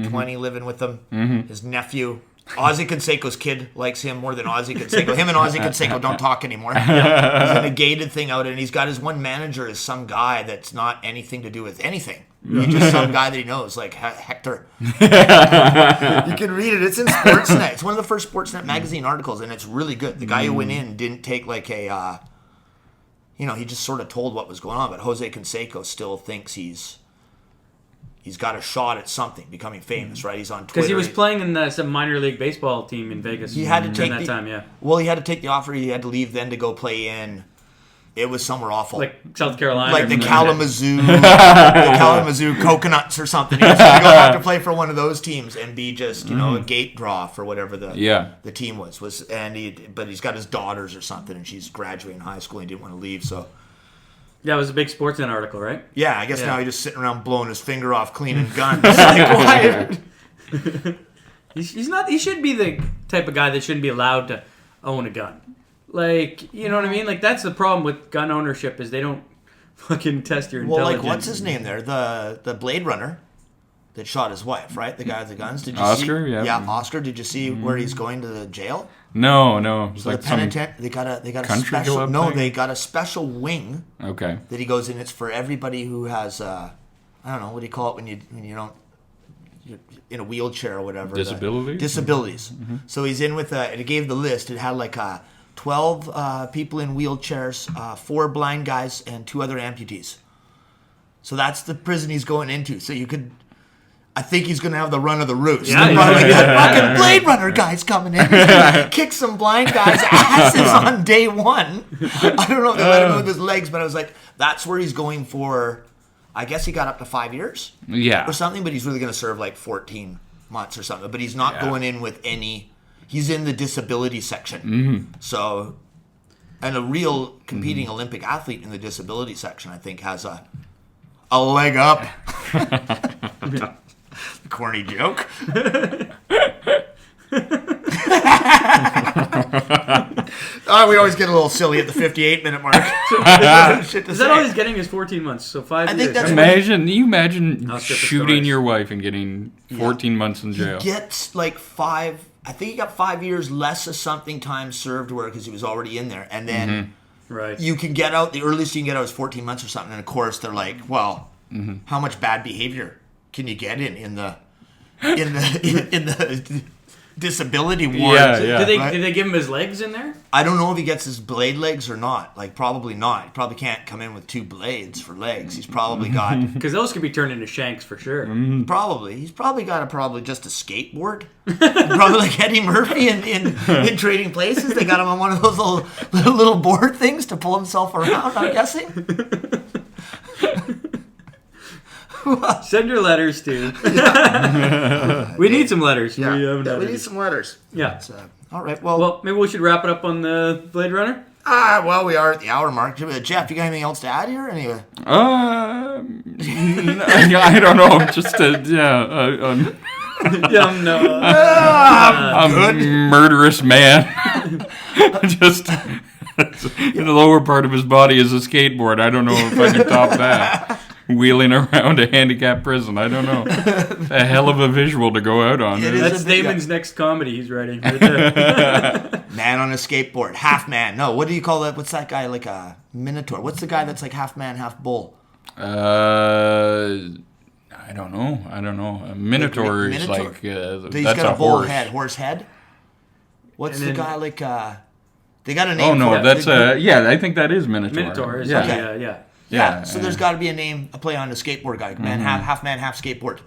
[SPEAKER 3] 20 living with him. His nephew. Ozzy Canseco's kid likes him more than Ozzy Canseco. Him and Ozzy Canseco don't talk anymore. He's a negated thing out, and he's got his one manager is some guy that's not anything to do with anything. He's just some guy that he knows, like Hector. You can read it. It's in Sportsnet. It's one of the first Sportsnet magazine articles, and it's really good. The guy who went in didn't take he just sort of told what was going on, but Jose Canseco still thinks he's got a shot at something, becoming famous, right? He's on Twitter.
[SPEAKER 2] Because he was playing in some minor league baseball team in Vegas.
[SPEAKER 3] He had to take
[SPEAKER 2] that time, yeah.
[SPEAKER 3] Well, he had to take the offer. He had to leave then to go play in. It was somewhere awful,
[SPEAKER 2] like South Carolina,
[SPEAKER 3] like the Kalamazoo, Coconuts or something. He was going to go have to play for one of those teams and be just a gate draw for whatever the team was. But he's got his daughters or something, and she's graduating high school and he didn't want to leave, so.
[SPEAKER 2] Yeah, it was a big Sportsnet article, right?
[SPEAKER 3] Yeah, I guess now he's just sitting around blowing his finger off, cleaning guns. Like, why?
[SPEAKER 2] He's not. He should be the type of guy that shouldn't be allowed to own a gun. Like, you know what I mean? Like, that's the problem with gun ownership is they don't fucking test your intelligence.
[SPEAKER 3] Well, like, what's his name there? The Blade Runner that shot his wife, right? The guy with the guns. Did you
[SPEAKER 4] Oscar?
[SPEAKER 3] see?
[SPEAKER 4] Yeah,
[SPEAKER 3] Oscar. Did you see where he's going to the jail?
[SPEAKER 4] No. It's
[SPEAKER 3] so
[SPEAKER 4] like
[SPEAKER 3] the penitentiary. They got a
[SPEAKER 4] country
[SPEAKER 3] special.
[SPEAKER 4] club
[SPEAKER 3] No,
[SPEAKER 4] thing?
[SPEAKER 3] they got a special wing.
[SPEAKER 4] Okay.
[SPEAKER 3] That he goes in. It's for everybody who has I don't know, what do you call it when you don't, you're in a wheelchair or whatever.
[SPEAKER 4] Disabilities?
[SPEAKER 3] Disabilities. Mm-hmm. So he's in with it gave the list. It had like 12 people in wheelchairs, 4 blind guys, and 2 other amputees. So that's the prison he's going into. So I think he's going to have the run of the roost.
[SPEAKER 2] Yeah,
[SPEAKER 3] Probably got fucking Blade Runner guys coming in. Kick some blind guys' asses on day 1. I don't know if they let him move his legs, but I was like, that's where he's going for. I guess he got up to 5 years.
[SPEAKER 4] Yeah.
[SPEAKER 3] Or something, but he's really going to serve like 14 months or something. But he's not going in with any. He's in the disability section. Mm-hmm. So, and a real competing Olympic athlete in the disability section, I think, has a leg up. Corny joke. We always get a little silly at the 58-minute mark.
[SPEAKER 2] Is that all he's getting is 14 months? So 5 years.
[SPEAKER 3] Think that's
[SPEAKER 4] Imagine shooting your wife and getting 14 months in jail.
[SPEAKER 3] He gets like 5. I think he got 5 years less of something time served where because he was already in there, and then
[SPEAKER 2] right.
[SPEAKER 3] You can get out. The earliest you can get out is 14 months or something. And of course, they're like, well, how much bad behavior can you get in the disability ward?
[SPEAKER 2] Did they give him his legs in there?
[SPEAKER 3] I don't know if he gets his blade legs or not. Like, probably not. He probably can't come in with 2 blades for legs. He's probably got...
[SPEAKER 2] Because those could be turned into shanks for sure.
[SPEAKER 3] Probably. He's probably got just a skateboard. Probably like Eddie Murphy in Trading Places. They got him on one of those little board things to pull himself around, I'm guessing.
[SPEAKER 2] Send your letters to. We need some letters.
[SPEAKER 3] Yeah, we need some letters.
[SPEAKER 2] Yeah.
[SPEAKER 3] All right. Well,
[SPEAKER 2] maybe we should wrap it up on the Blade Runner.
[SPEAKER 3] Well, we are at the hour mark. Jeff, you got anything else to add here? Anyway.
[SPEAKER 4] I don't know. Just a murderous man. Just in the lower part of his body is a skateboard. I don't know if I can top that. Wheeling around a handicapped prison. I don't know. A hell of a visual to go out on.
[SPEAKER 2] That's Damon's next comedy he's writing. Right there.
[SPEAKER 3] Man on a skateboard. Half man. No, what do you call that? What's that guy? Like a minotaur. What's the guy that's like half man, half bull?
[SPEAKER 4] I don't know. A minotaur is like...
[SPEAKER 3] He's
[SPEAKER 4] that's
[SPEAKER 3] got a bull
[SPEAKER 4] horse.
[SPEAKER 3] Horse head? What's the guy like... they got a name
[SPEAKER 4] for it. Oh, no,
[SPEAKER 3] that's...
[SPEAKER 4] I think that is minotaur.
[SPEAKER 2] Minotaur is...
[SPEAKER 4] Yeah.
[SPEAKER 2] Okay.
[SPEAKER 3] Yeah, so there's got to be a name, a play on the skateboard guy. Man, half man, half skateboard.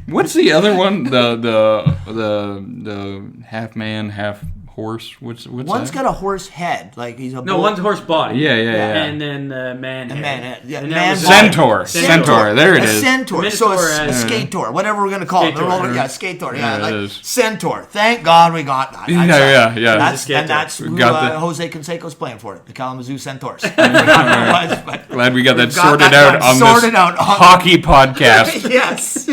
[SPEAKER 4] What's the other one? The half man, half horse. What's
[SPEAKER 3] one's
[SPEAKER 4] that?
[SPEAKER 3] got a horse head, like he's a
[SPEAKER 2] one's horse body.
[SPEAKER 4] Yeah.
[SPEAKER 2] And then man.
[SPEAKER 4] Centaur. There it is.
[SPEAKER 3] Centaur.
[SPEAKER 2] Minotaur
[SPEAKER 3] So a skator, whatever we're gonna call it. Skator. Yeah, like centaur. Thank God we got that.
[SPEAKER 4] Yeah.
[SPEAKER 3] That's who Jose Canseco's playing for. The Kalamazoo Centaurs.
[SPEAKER 4] Glad we got that sorted out on this hockey podcast.
[SPEAKER 3] Yes.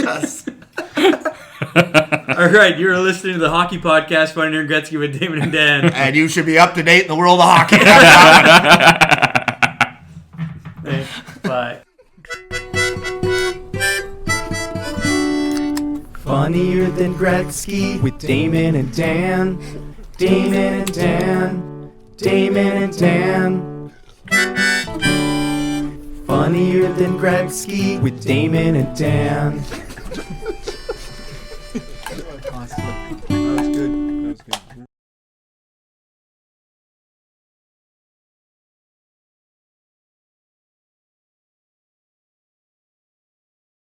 [SPEAKER 2] All right, you're listening to the Hockey Podcast, Funnier Than Gretzky with Damon and Dan.
[SPEAKER 3] And you should be up to date in the world of hockey.
[SPEAKER 2] Bye.
[SPEAKER 1] Funnier Than Gretzky with Damon and Dan. Damon and Dan. Damon and Dan. Funnier Than Gretzky with Damon and Dan.